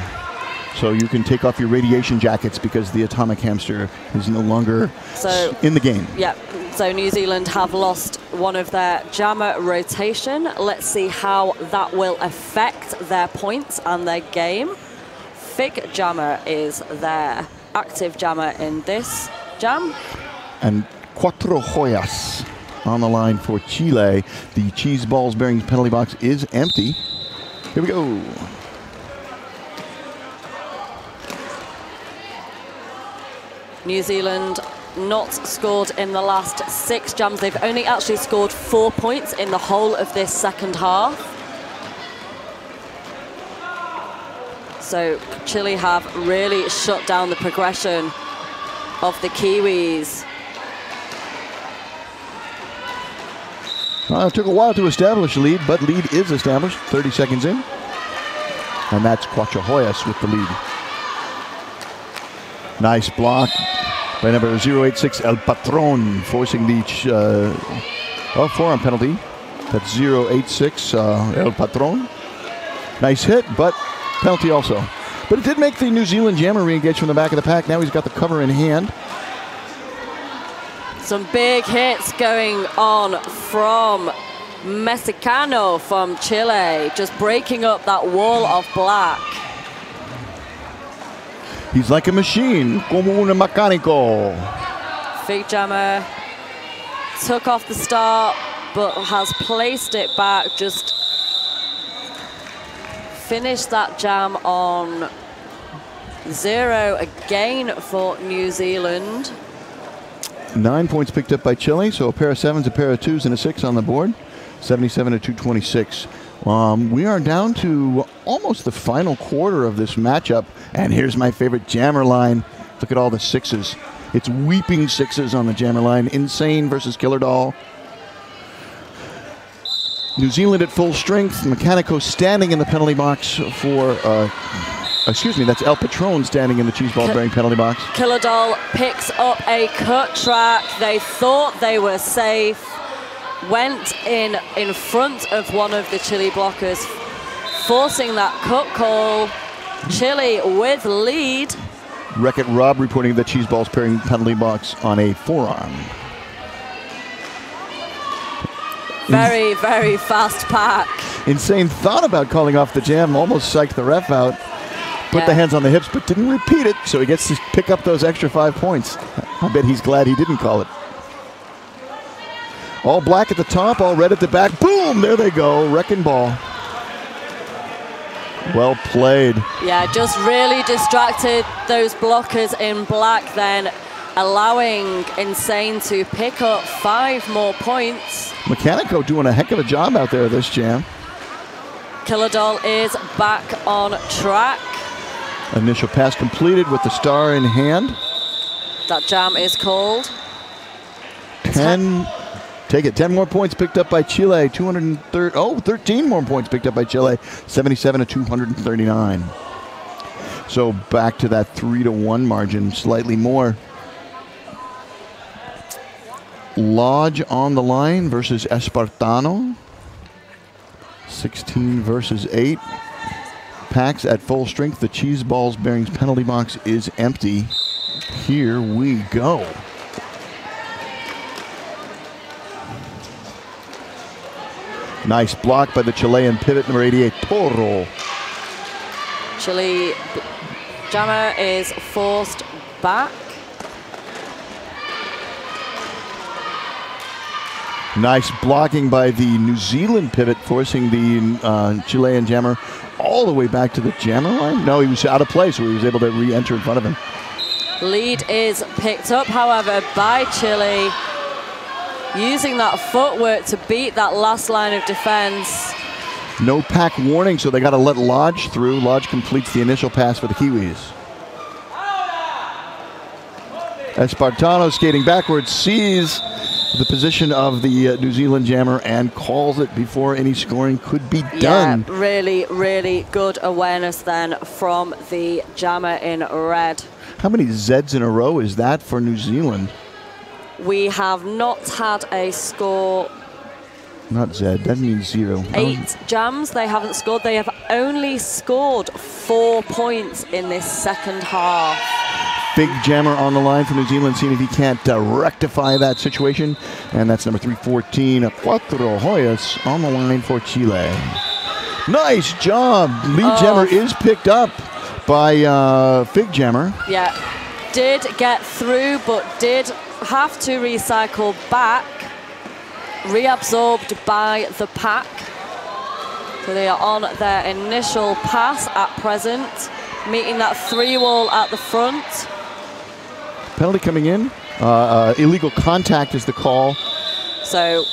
Speaker 1: So you can take off your radiation jackets because the Atomic Hamster is no longer in the game.
Speaker 2: Yeah, so New Zealand have lost one of their jammer rotation. Let's see how that will affect their points and their game. Fig Jammer is their active jammer in this jam.
Speaker 1: And Cuatro Hoyas on the line for Chile. The cheese balls bearings penalty box is empty. Here we go.
Speaker 2: New Zealand not scored in the last 6 jams. They've only actually scored 4 points in the whole of this second half. So Chile have really shut down the progression of the Kiwis.
Speaker 1: It took a while to establish a lead, but lead is established. 30 seconds in. And that's Cuatro Hoyas with the lead. Nice block by number 086 El Patron, forcing the forearm penalty. That's 086 El Patron. Nice hit, but penalty also. But it did make the New Zealand jammer re-engage from the back of the pack. Now he's got the cover in hand.
Speaker 2: Some big hits going on from Mexicano from Chile, just breaking up that wall of black.
Speaker 1: He's like a machine, como un mecánico.
Speaker 2: Fig jammer took off the start, but has placed it back. Just finished that jam on 0 again for New Zealand.
Speaker 1: 9 points picked up by Chile, so a pair of 7s, a pair of 2s, and a 6 on the board. 77 to 226. We are down to almost the final quarter of this matchup, and here's my favorite jammer line. Look at all the 6s. It's weeping 6s on the jammer line. Insane versus Killer Doll. New Zealand at full strength. Mechanico standing in the penalty box for, excuse me, that's El Patron standing in the cheese ball bearing penalty box.
Speaker 2: Killer Doll picks up a cut track. They thought they were safe. Went in front of one of the Chile blockers, forcing that cut call. Chile with lead.
Speaker 1: Wreck-It Rob reporting the cheese balls pairing penalty box on a forearm.
Speaker 2: Very, very fast pack.
Speaker 1: Insane thought about calling off the jam, almost psyched the ref out. Put the hands on the hips, but didn't repeat it, so he gets to pick up those extra 5 points. I bet he's glad he didn't call it. All black at the top, all red at the back. Boom! There they go. Wrecking ball. Well played.
Speaker 2: Yeah, just really distracted those blockers in black, then allowing Insane to pick up 5 more points.
Speaker 1: Mechanico doing a heck of a job out there this jam.
Speaker 2: Killer Doll is back on track.
Speaker 1: Initial pass completed with the star in hand.
Speaker 2: That jam is called.
Speaker 1: 10. Take it. 10 more points picked up by Chile. 13 more points picked up by Chile. 77 to 239. So back to that 3-1 margin, slightly more. Lodge on the line versus Espartano. 16 versus 8. Packs at full strength. The cheese balls bearings penalty box is empty. Here we go. Nice block by the Chilean pivot, number 88, Toro.
Speaker 2: Chile jammer is forced back.
Speaker 1: Nice blocking by the New Zealand pivot, forcing the Chilean jammer all the way back to the jammer line. No, he was out of play, so he was able to re-enter in front of him.
Speaker 2: Lead is picked up, however, by Chile, using that footwork to beat that last line of defense.
Speaker 1: No pack warning, so they got to let Lodge through. Lodge completes the initial pass for the Kiwis. Espartano skating backwards, sees the position of the New Zealand jammer and calls it before any scoring could be done.
Speaker 2: Yeah, really, really good awareness then from the jammer in red.
Speaker 1: How many Zs in a row is that for New Zealand?
Speaker 2: We have not had a score.
Speaker 1: Not Z, that means 0.
Speaker 2: 8 jams, they haven't scored. They have only scored 4 points in this second half.
Speaker 1: Big jammer on the line for New Zealand, seeing if he can't rectify that situation. And that's number 314, Cuatro Hoyas on the line for Chile. Nice job. Lead jammer is picked up by Fig Jammer.
Speaker 2: Yeah, did get through, but did have to recycle back. Reabsorbed by the pack. So they are on their initial pass at present, meeting that 3-wall at the front.
Speaker 1: Penalty coming in. Illegal contact is the call.
Speaker 2: So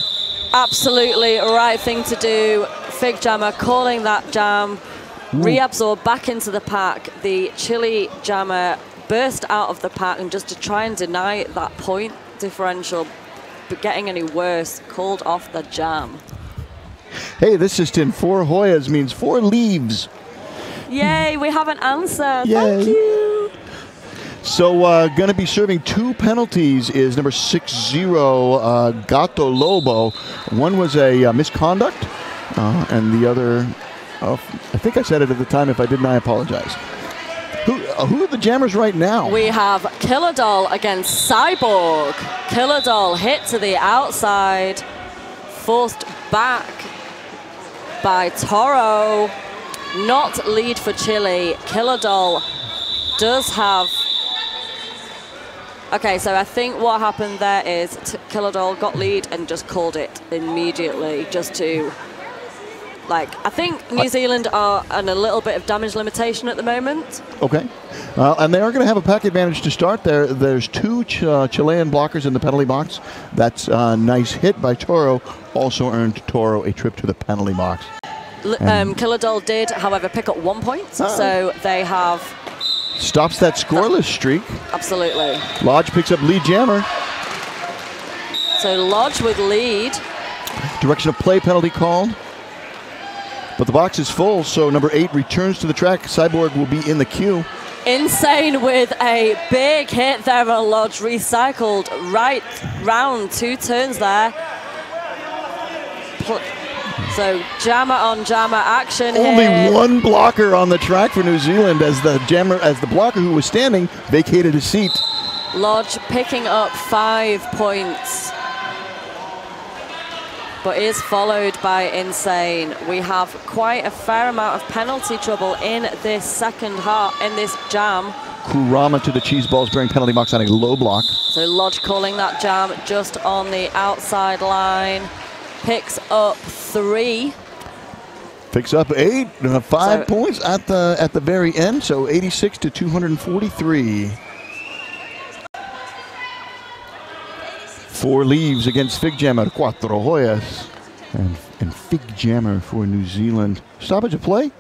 Speaker 2: absolutely right thing to do. Fig Jammer calling that jam. Reabsorb back into the pack. The Chile jammer burst out of the pack, and just to try and deny that point differential, but getting any worse, called off the jam.
Speaker 1: Hey, this is 4 Hoyas means 4 leaves.
Speaker 2: Yay, we have an answer.
Speaker 1: Yay.
Speaker 2: Thank you.
Speaker 1: So going to be serving 2 penalties is number 60, Gato Lobo. One was a misconduct, and the other, I think I said it at the time. If I didn't, I apologize. Who are the jammers right now?
Speaker 2: We have Killer Doll against Cyborg. Killer Doll hit to the outside, forced back by Toro. Not lead for Chile. Killer Doll does have... Okay, so I think what happened there is Killer Doll got lead and just called it immediately, just to Like, I think New Zealand are on a little bit of damage limitation at the moment.
Speaker 1: Okay. And they are going to have a pack advantage to start there. There's two Chilean blockers in the penalty box. That's a nice hit by Toro. Also earned Toro a trip to the penalty box.
Speaker 2: Killadol did, however, pick up 1 point. So they have...
Speaker 1: Stops that scoreless streak.
Speaker 2: Absolutely.
Speaker 1: Lodge picks up lead jammer.
Speaker 2: So Lodge with lead.
Speaker 1: Direction of play penalty called. But the box is full, so number 8 returns to the track. Cyborg will be in the queue.
Speaker 2: Insane with a big hit there on Lodge. Recycled right round 2 turns there. So jammer on jammer action
Speaker 1: Only
Speaker 2: here.
Speaker 1: one blocker on the track for New Zealand as the blocker who was standing vacated his seat.
Speaker 2: Lodge picking up 5 points, but is followed by Insane. We have quite a fair amount of penalty trouble in this second half, in this jam.
Speaker 1: Kurama to the cheese balls bearing penalty box on a low block.
Speaker 2: So Lodge calling that jam just on the outside line. Picks up 3.
Speaker 1: Picks up 8, 5 points at the very end, so 86 to 243. 4 leaves against Fig Jammer, Cuatro Hoyas. And Fig Jammer for New Zealand. Stoppage of play.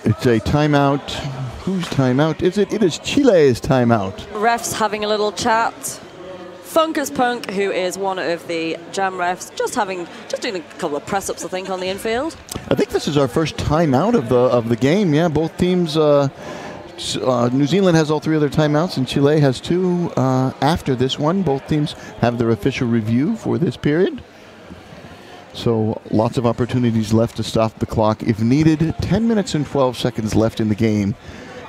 Speaker 1: It's a timeout. Whose timeout is it? It is Chile's timeout.
Speaker 2: Refs having a little chat. Funkus Punk, who is one of the jam refs, just doing a couple of press-ups, I think, on the infield.
Speaker 1: I think this is our first timeout of the game. Yeah, both teams. New Zealand has all 3 of their timeouts, and Chile has 2 after this one. Both teams have their official review for this period. So lots of opportunities left to stop the clock if needed. 10 minutes and 12 seconds left in the game.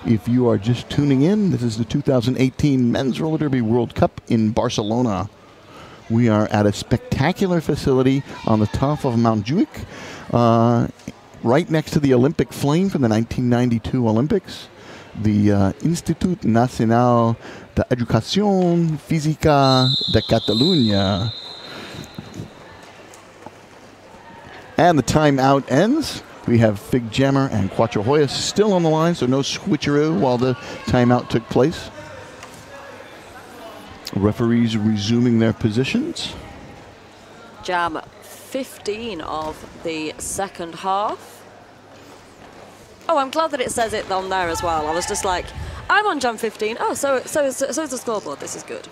Speaker 1: If you are just tuning in, this is the 2018 Men's Roller Derby World Cup in Barcelona. We are at a spectacular facility on the top of Mount Juic, right next to the Olympic flame from the 1992 Olympics. The Institut Nacional de Educación Física de Catalunya. And the timeout ends. We have Fig Jammer and Cuatro Hoyas still on the line, so no switcheroo while the timeout took place. Referees resuming their positions.
Speaker 2: Jam 15 of the second half. Oh, I'm glad that it says it on there as well. I was just like, I'm on jam 15. Oh, so is the scoreboard. This is good.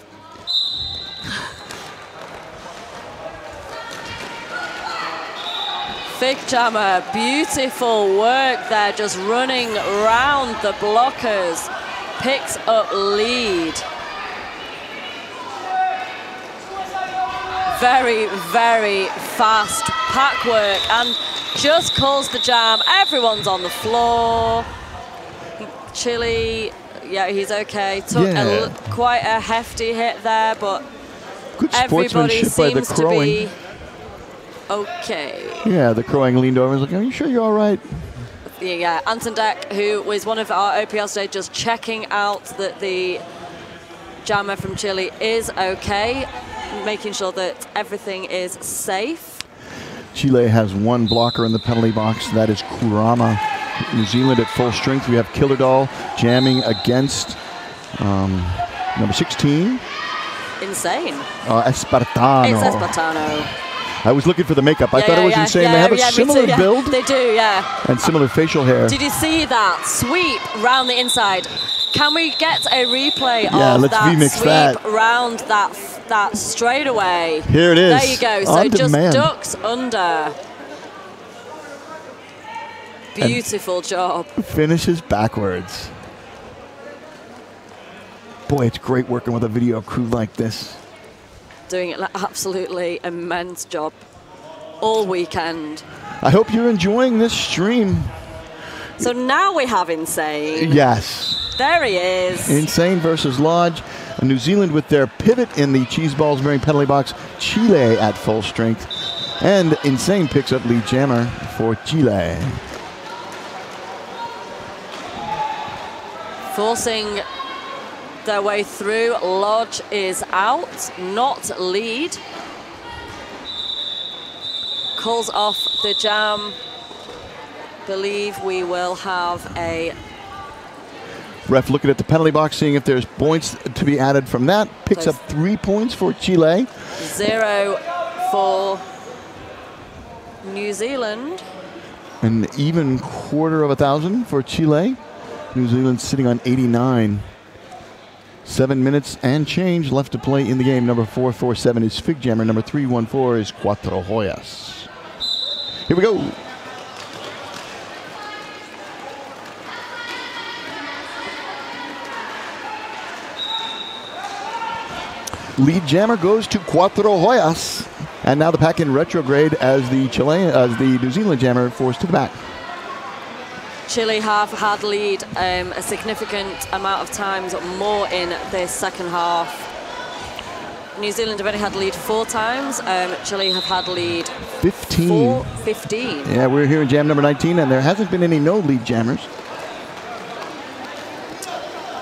Speaker 2: Fig Jammer, beautiful work there, just running round the blockers. Picks up lead. Very, very fast pack work and just calls the jam. Everyone's on the floor. Chile, yeah, he's okay. Took quite a hefty hit there, but
Speaker 1: good
Speaker 2: everybody
Speaker 1: sportsmanship by the
Speaker 2: seems to
Speaker 1: crowing.
Speaker 2: be okay.
Speaker 1: Yeah, the crowing leaned over and was like, are you sure you're all right?
Speaker 2: Yeah, Anton Deck, who was one of our OPL today, just checking out that the jammer from Chile is okay, making sure that everything is safe.
Speaker 1: Chile has 1 blocker in the penalty box. That is Kurama. New Zealand at full strength. We have Killerdoll jamming against number 16.
Speaker 2: Insane.
Speaker 1: Espartano.
Speaker 2: It's Espartano.
Speaker 1: I was looking for the makeup. I thought it was insane. They have a similar build.
Speaker 2: They do, yeah.
Speaker 1: And similar facial hair.
Speaker 2: Did you see that sweep round the inside? Can we get a replay of
Speaker 1: let's
Speaker 2: that
Speaker 1: remix
Speaker 2: sweep
Speaker 1: that.
Speaker 2: round that straightaway?
Speaker 1: Here it is.
Speaker 2: There you go. So
Speaker 1: On
Speaker 2: just
Speaker 1: demand.
Speaker 2: ducks under. Beautiful job.
Speaker 1: Finishes backwards. Boy, it's great working with a video crew like this.
Speaker 2: Doing an absolutely immense job all weekend.
Speaker 1: I hope you're enjoying this stream.
Speaker 2: So now we have Insane.
Speaker 1: Yes.
Speaker 2: There he is.
Speaker 1: Insane versus Lodge. New Zealand with their pivot in the cheese balls bearing penalty box. Chile at full strength. And Insane picks up lead jammer for Chile.
Speaker 2: Forcing their way through. Lodge is out, not lead. calls off the jam. Believe we will have a
Speaker 1: Ref looking at the penalty box, seeing if there's points to be added from that. Picks up 3 points for Chile.
Speaker 2: 0 for New Zealand.
Speaker 1: An even 1,000 for Chile. New Zealand sitting on 89. 7 minutes and change left to play in the game. Number 447 is Fig Jammer. Number 314 is Cuatro Joyas. Here we go. Lead jammer goes to Cuatro Joyas. And now the pack in retrograde as the New Zealand jammer forced to the back.
Speaker 2: Chile have had lead a significant amount of times more in this second half. New Zealand have only had lead 4 times. Chile have had lead
Speaker 1: 15.
Speaker 2: 15.
Speaker 1: Yeah, we're here in jam number 19, and there hasn't been any no lead jammers.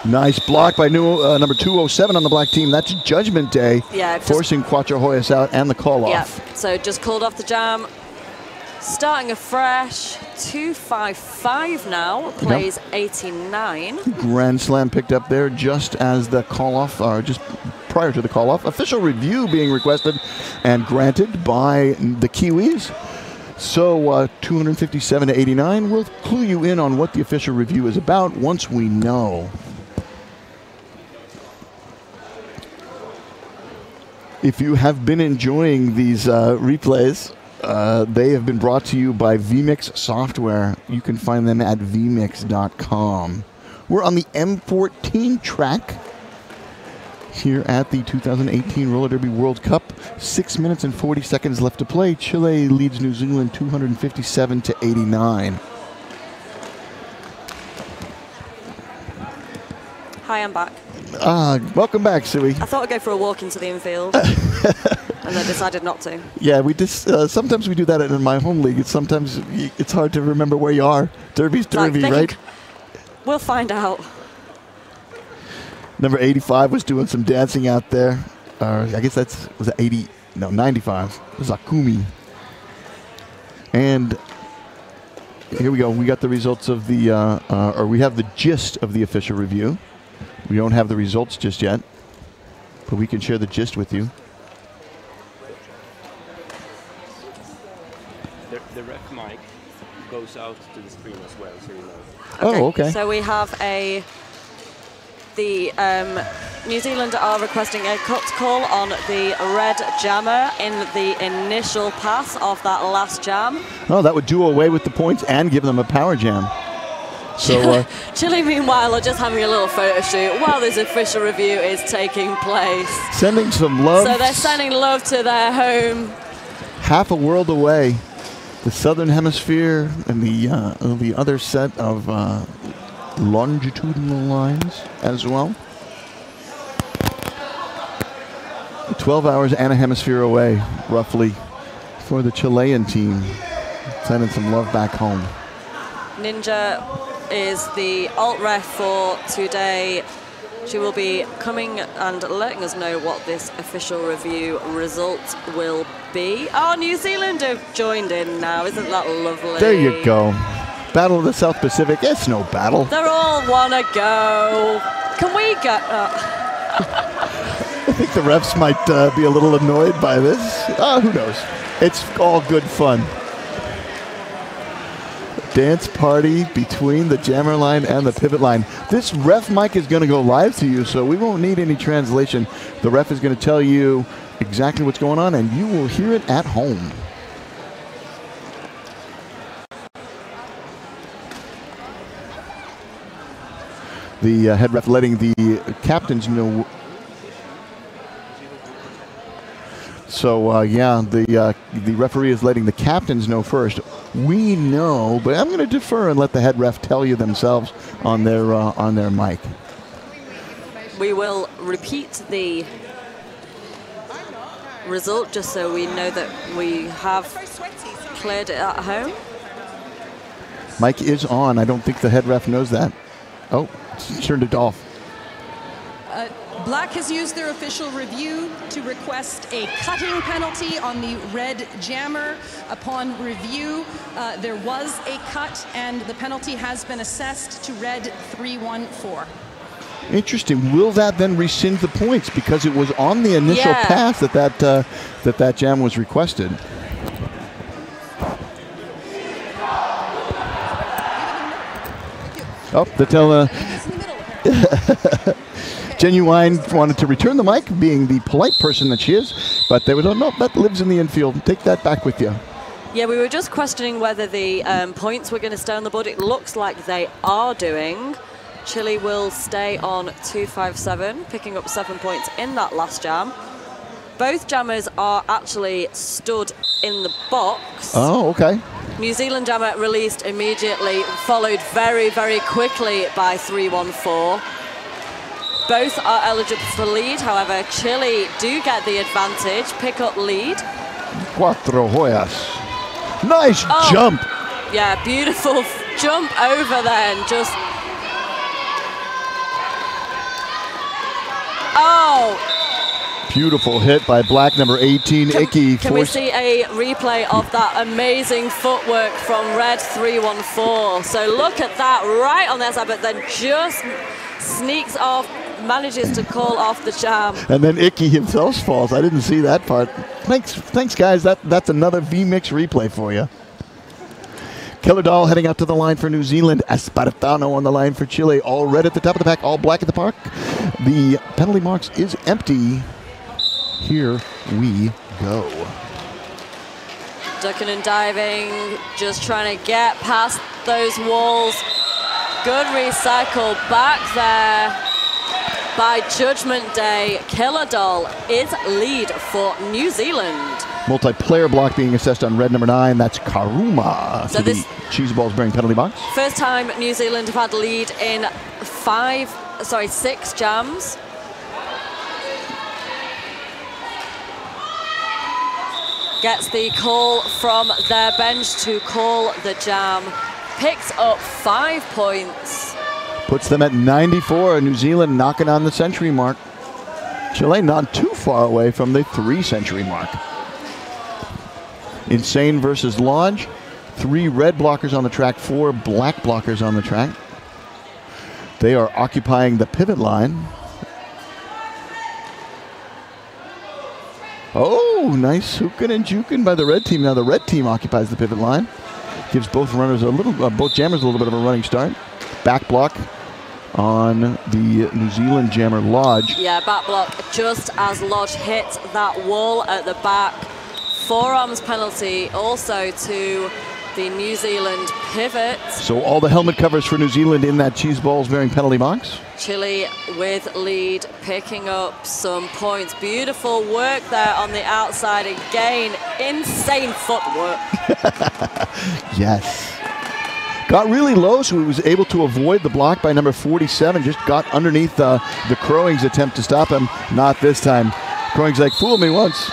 Speaker 1: Nice block by number 207 on the black team. That's Judgment Day, forcing Cuatro Joyas out and the call off.
Speaker 2: Yeah, so just called off the jam. Starting afresh, 255 now, plays 89.
Speaker 1: Grand Slam picked up there just as the call off, or just prior to the call off. Official review being requested and granted by the Kiwis. So 257 to 89. We'll clue you in on what the official review is about once we know. If you have been enjoying these replays, they have been brought to you by vMix Software. You can find them at vmix.com. We're on the M14 track here at the 2018 Roller Derby World Cup. 6 minutes and 40 seconds left to play. Chile leads New Zealand 257 to 89.
Speaker 2: Hi, I'm back.
Speaker 1: Welcome back, Sui.
Speaker 2: I thought I'd go for a walk into the infield, and I decided not to.
Speaker 1: Yeah, we just sometimes we do that in my home league. Sometimes it's hard to remember where you are. Derby's Derby, right?
Speaker 2: We'll find out.
Speaker 1: Number 85 was doing some dancing out there. I guess was 80? No, 95. It was Akumi. And here we go. We got the results of the, or we have the gist of the official review. We don't have the results just yet, but we can share the gist with you.
Speaker 3: The ref mic goes out to the screen as well, so you know.
Speaker 1: Oh, okay.
Speaker 2: So we have New Zealand are requesting a cut call on the red jammer in the initial pass of that last jam.
Speaker 1: Oh, that would do away with the points and give them a power jam. So
Speaker 2: Chile, meanwhile, are just having a little photo shoot while this official review is taking place.
Speaker 1: Sending some love.
Speaker 2: So they're sending love to their home.
Speaker 1: Half a world away. The southern hemisphere and the other set of longitudinal lines as well. 12 hours and a hemisphere away, roughly, for the Chilean team. Sending some love back home.
Speaker 2: Ninja is the alt ref for today. She will be coming and letting us know what this official review result will be. Oh, New Zealand have joined in now. Isn't that lovely?
Speaker 1: There you go. Battle of the South Pacific. It's no battle.
Speaker 2: They're all want to go. Can we go?
Speaker 1: I think the refs might be a little annoyed by this. Who knows? It's all good fun. Dance party between the jammer line and the pivot line. This ref mic is going to go live to you, so we won't need any translation. The ref is going to tell you exactly what's going on, and you will hear it at home. The head ref letting the captains know. So, the referee is letting the captains know first. We know, but I'm going to defer and let the head ref tell you themselves on their mic.
Speaker 2: We will repeat the result just so we know that we have cleared it at home.
Speaker 1: Mic is on. I don't think the head ref knows that. Oh, turned it off.
Speaker 4: Black has used their official review to request a cutting penalty on the red jammer. Upon review, there was a cut, and the penalty has been assessed to red 314.
Speaker 1: Interesting. Will that then rescind the points because it was on the initial pass that jam was requested? Oh, the tell. Genuine wanted to return the mic, being the polite person that she is, but they were no, that lives in the infield. Take that back with you.
Speaker 2: Yeah, we were just questioning whether the points were going to stay on the board. It looks like they are doing. Chile will stay on 257, picking up 7 points in that last jam. Both jammers are actually stood in the box.
Speaker 1: Oh, okay.
Speaker 2: New Zealand jammer released immediately, followed very, very quickly by 314. Both are eligible for lead, however, Chile do get the advantage, pick up lead.
Speaker 1: Cuatro joyas. Nice jump.
Speaker 2: Yeah, beautiful jump over then, just... Oh!
Speaker 1: Beautiful hit by Black, number 18, Icky.
Speaker 2: Can we see a replay of that amazing footwork from red 314? So look at that, right on the outside, but then just sneaks off, manages to call off the jam.
Speaker 1: And then Icky himself falls. I didn't see that part. Thanks, guys. That's another V-Mix replay for you. Killer Doll heading out to the line for New Zealand. Espartano on the line for Chile. All red at the top of the pack, all black at the park. The penalty box is empty. Here we go.
Speaker 2: Ducking and diving, just trying to get past those walls. Good recycle back there by Judgment Day. Killer Doll is lead for New Zealand.
Speaker 1: Multiplayer block being assessed on red number 9. That's Karuma. So the cheese balls bearing penalty box.
Speaker 2: First time New Zealand have had lead in 6 jams. Gets the call from their bench to call the jam. Picks up 5 points.
Speaker 1: Puts them at 94. New Zealand knocking on the century mark. Chile not too far away from the 3-century mark. Insane versus Lodge. 3 red blockers on the track, 4 black blockers on the track. They are occupying the pivot line. Oh, nice hooking and juking by the red team. Now the red team occupies the pivot line. Gives both runners both jammers a little bit of a running start. Back block on the New Zealand jammer Lodge.
Speaker 2: Yeah, back block just as Lodge hit that wall at the back. Forearms penalty also to the New Zealand pivot.
Speaker 1: So all the helmet covers for New Zealand in that cheese balls bearing penalty box.
Speaker 2: Chile with lead, picking up some points. Beautiful work there on the outside again. Insane footwork.
Speaker 1: Yes. Got really low, so he was able to avoid the block by number 47. Just got underneath the Crowing's attempt to stop him. Not this time. Crowing's like, fool me once.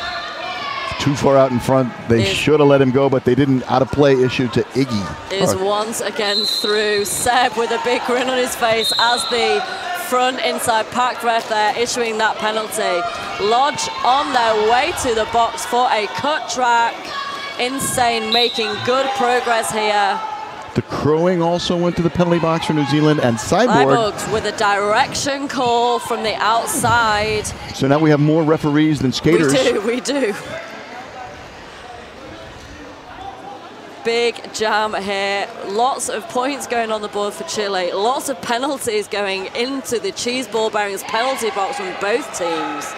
Speaker 1: Too far out in front. They should have let him go, but they didn't. Out of play issue to Iggy.
Speaker 2: Is once again through. Seb with a big grin on his face as the front inside pack ref there issuing that penalty. Lodge on their way to the box for a cut track. Insane making good progress here.
Speaker 1: The Crowing also went to the penalty box for New Zealand, and Cyborg
Speaker 2: with a direction call from the outside.
Speaker 1: So now we have more referees than skaters.
Speaker 2: We do. Big jam here. Lots of points going on the board for Chile. Lots of penalties going into the cheese ball bearings penalty box from both teams.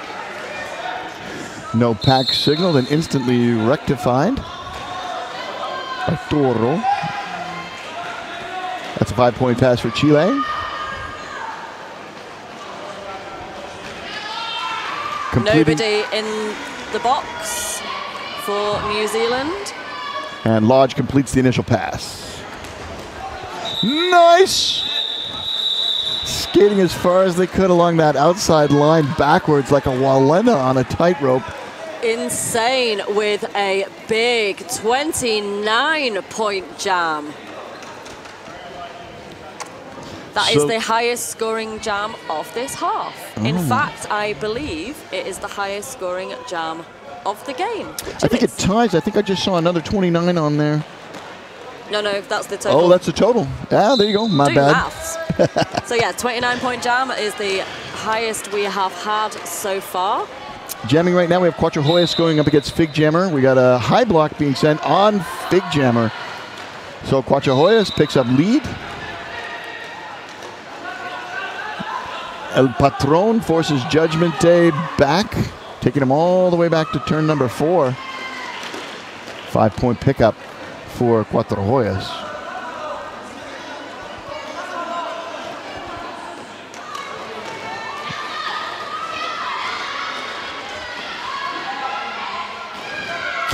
Speaker 1: No pack signaled and instantly rectified. Arturo. That's a 5-point pass for Chile.
Speaker 2: Nobody in the box for New Zealand.
Speaker 1: And Lodge completes the initial pass. Nice! Skating as far as they could along that outside line backwards like a Walena on a tightrope.
Speaker 2: Insane with a big 29-point jam. That is the highest scoring jam of this half. In fact, I believe it is the highest scoring jam of the game.
Speaker 1: I think it ties. I think I just saw another 29 on there.
Speaker 2: No, that's the total.
Speaker 1: Oh, that's the total. Yeah, there you go. My bad.
Speaker 2: Maths. So yeah, 29-point jam is the highest we have had so far.
Speaker 1: Jamming right now, we have Cuatro Hoyas going up against Fig Jammer. We got a high block being sent on Fig Jammer. So Cuatro Hoyas picks up lead. El Patron forces Judgment Day back, taking him all the way back to turn number 4. 5-point pickup for Cuatro Hoyas.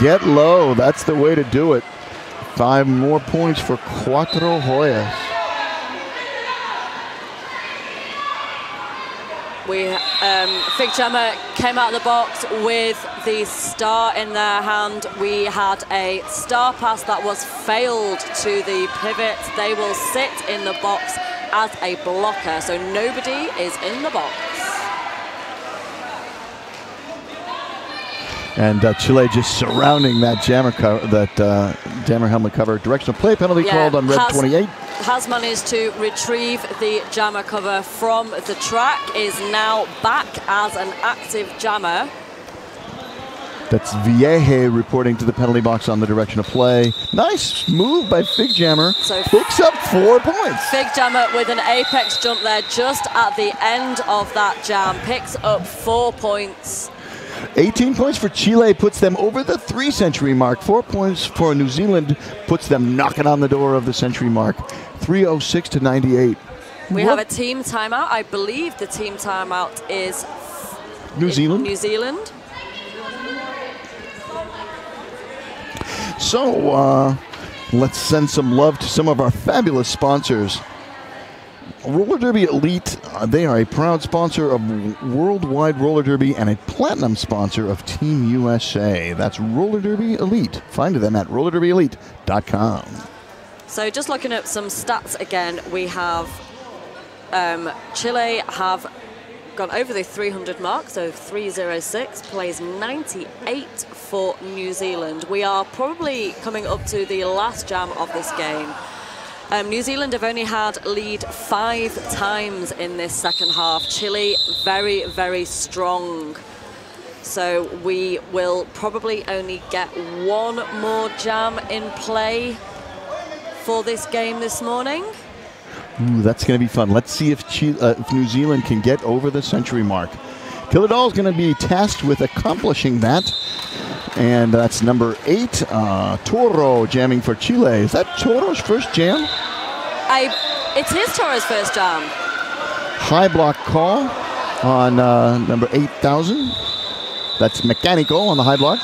Speaker 1: Get low, that's the way to do it. 5 more points for Cuatro Hoyas.
Speaker 2: Fig Jammer came out of the box with the star in their hand. We had a star pass that was failed to the pivot. They will sit in the box as a blocker, so nobody is in the box.
Speaker 1: And Chile just surrounding that jammer jammer helmet cover. Directional play penalty called on red 28.
Speaker 2: Has managed to retrieve the jammer cover from the track, is now back as an active jammer.
Speaker 1: That's vsCHI reporting to the penalty box on the direction of play. Nice move by Fig Jammer.
Speaker 2: So
Speaker 1: picks up 4 points.
Speaker 2: Fig Jammer with an apex jump there just at the end of that jam. Picks up 4 points.
Speaker 1: 18 points for Chile puts them over the 3-century mark. 4 points for New Zealand puts them knocking on the door of the century mark. 306 to 98.
Speaker 2: We have a team timeout. I believe the team timeout is
Speaker 1: New Zealand.
Speaker 2: New Zealand.
Speaker 1: So let's send some love to some of our fabulous sponsors. Roller Derby Elite, they are a proud sponsor of Worldwide Roller Derby and a platinum sponsor of Team USA. That's Roller Derby Elite. Find them at rollerderbyelite.com.
Speaker 2: So just looking at some stats again, we have Chile have gone over the 300 mark, so 306, plays 98 for New Zealand. We are probably coming up to the last jam of this game. New Zealand have only had lead 5 times in this second half. Chile, very, very strong. So we will probably only get 1 more jam in play for this game this morning.
Speaker 1: Ooh, that's going to be fun. Let's see if New Zealand can get over the century mark. Killadall is going to be tasked with accomplishing that. And that's number 8, Toro jamming for Chile. Is that Toro's first jam?
Speaker 2: It is Toro's first jam.
Speaker 1: High block call on number 8,000. That's Mechanical on the high block.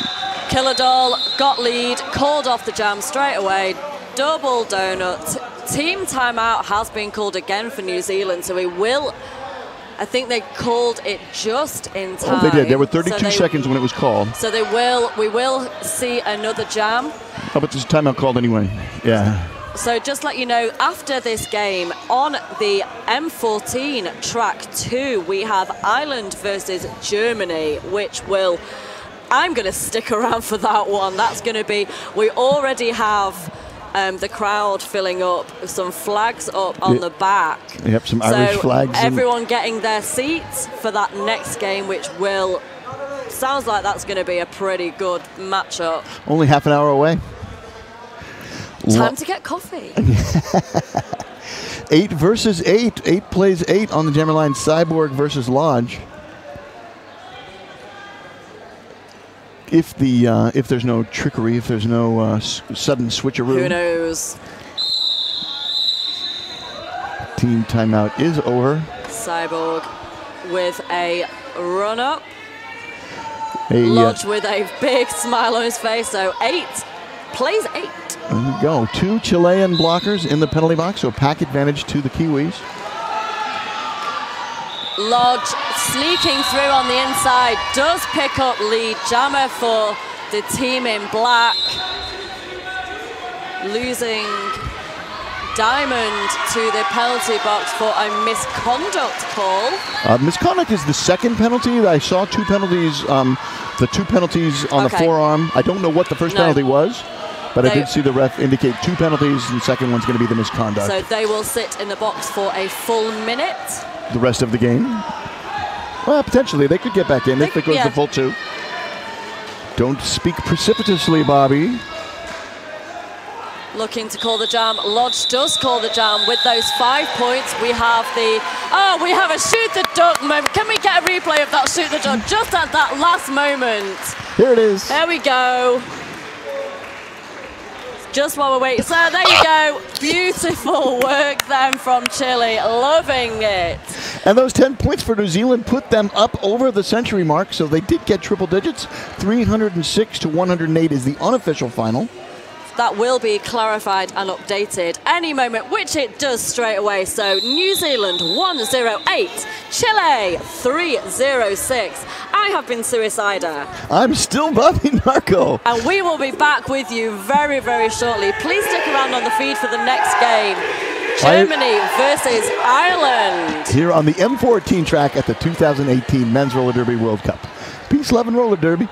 Speaker 2: Killadall got lead, called off the jam straight away. Double donut. Team timeout has been called again for New Zealand, so we will... I think they called it just in time.
Speaker 1: Oh, they did. There were 32 seconds when it was called.
Speaker 2: So we will see another jam.
Speaker 1: Oh, but there's a timeout called anyway. Yeah.
Speaker 2: So just let you know, after this game, on the M14 track 2, we have Ireland versus Germany, which will... I'm going to stick around for that one. That's going to be... We already have... the crowd filling up, some flags up on the back.
Speaker 1: Yep, some Irish flags.
Speaker 2: Everyone getting their seats for that next game, which will, sounds like that's going to be a pretty good matchup.
Speaker 1: Only half an hour away.
Speaker 2: Time to get coffee.
Speaker 1: 8 versus 8. 8 plays 8 on the jammer line. Cyborg versus Lodge. If there's no trickery, if there's no sudden switcheroo.
Speaker 2: Who knows?
Speaker 1: Team timeout is over.
Speaker 2: Cyborg with a run-up. Lodge with a big smile on his face. So 8 plays 8.
Speaker 1: There we go. 2 Chilean blockers in the penalty box, so pack advantage to the Kiwis.
Speaker 2: Lodge sneaking through on the inside, does pick up lead. Jammer for the team in black. Losing Diamond to the penalty box for a misconduct call.
Speaker 1: Misconduct is the second penalty. I saw two penalties, the two penalties on the forearm. I don't know what the first penalty was, but I did see the ref indicate two penalties, and the second one's going to be the misconduct.
Speaker 2: So they will sit in the box for a full minute.
Speaker 1: The rest of the game? Well, potentially. They could get back in if it goes to full 2. Don't speak precipitously, Bobby.
Speaker 2: Looking to call the jam. Lodge does call the jam. With those 5 points, we have we have a shoot the duck moment. Can we get a replay of that shoot the duck just at that last moment?
Speaker 1: Here it is.
Speaker 2: There we go. Just while we're waiting. So there you go. Beautiful work then from Chile. Loving it.
Speaker 1: And those 10 points for New Zealand put them up over the century mark, so they did get triple digits. 306 to 108 is the unofficial final.
Speaker 2: That will be clarified and updated any moment, which it does straight away. So New Zealand 108, Chile 306. I have been Suicida.
Speaker 1: I'm still Bobby Narco.
Speaker 2: And we will be back with you very, very shortly. Please stick around on the feed for the next game. Germany versus Ireland.
Speaker 1: Here on the M14 track at the 2018 Men's Roller Derby World Cup. Peace, love, and roller derby.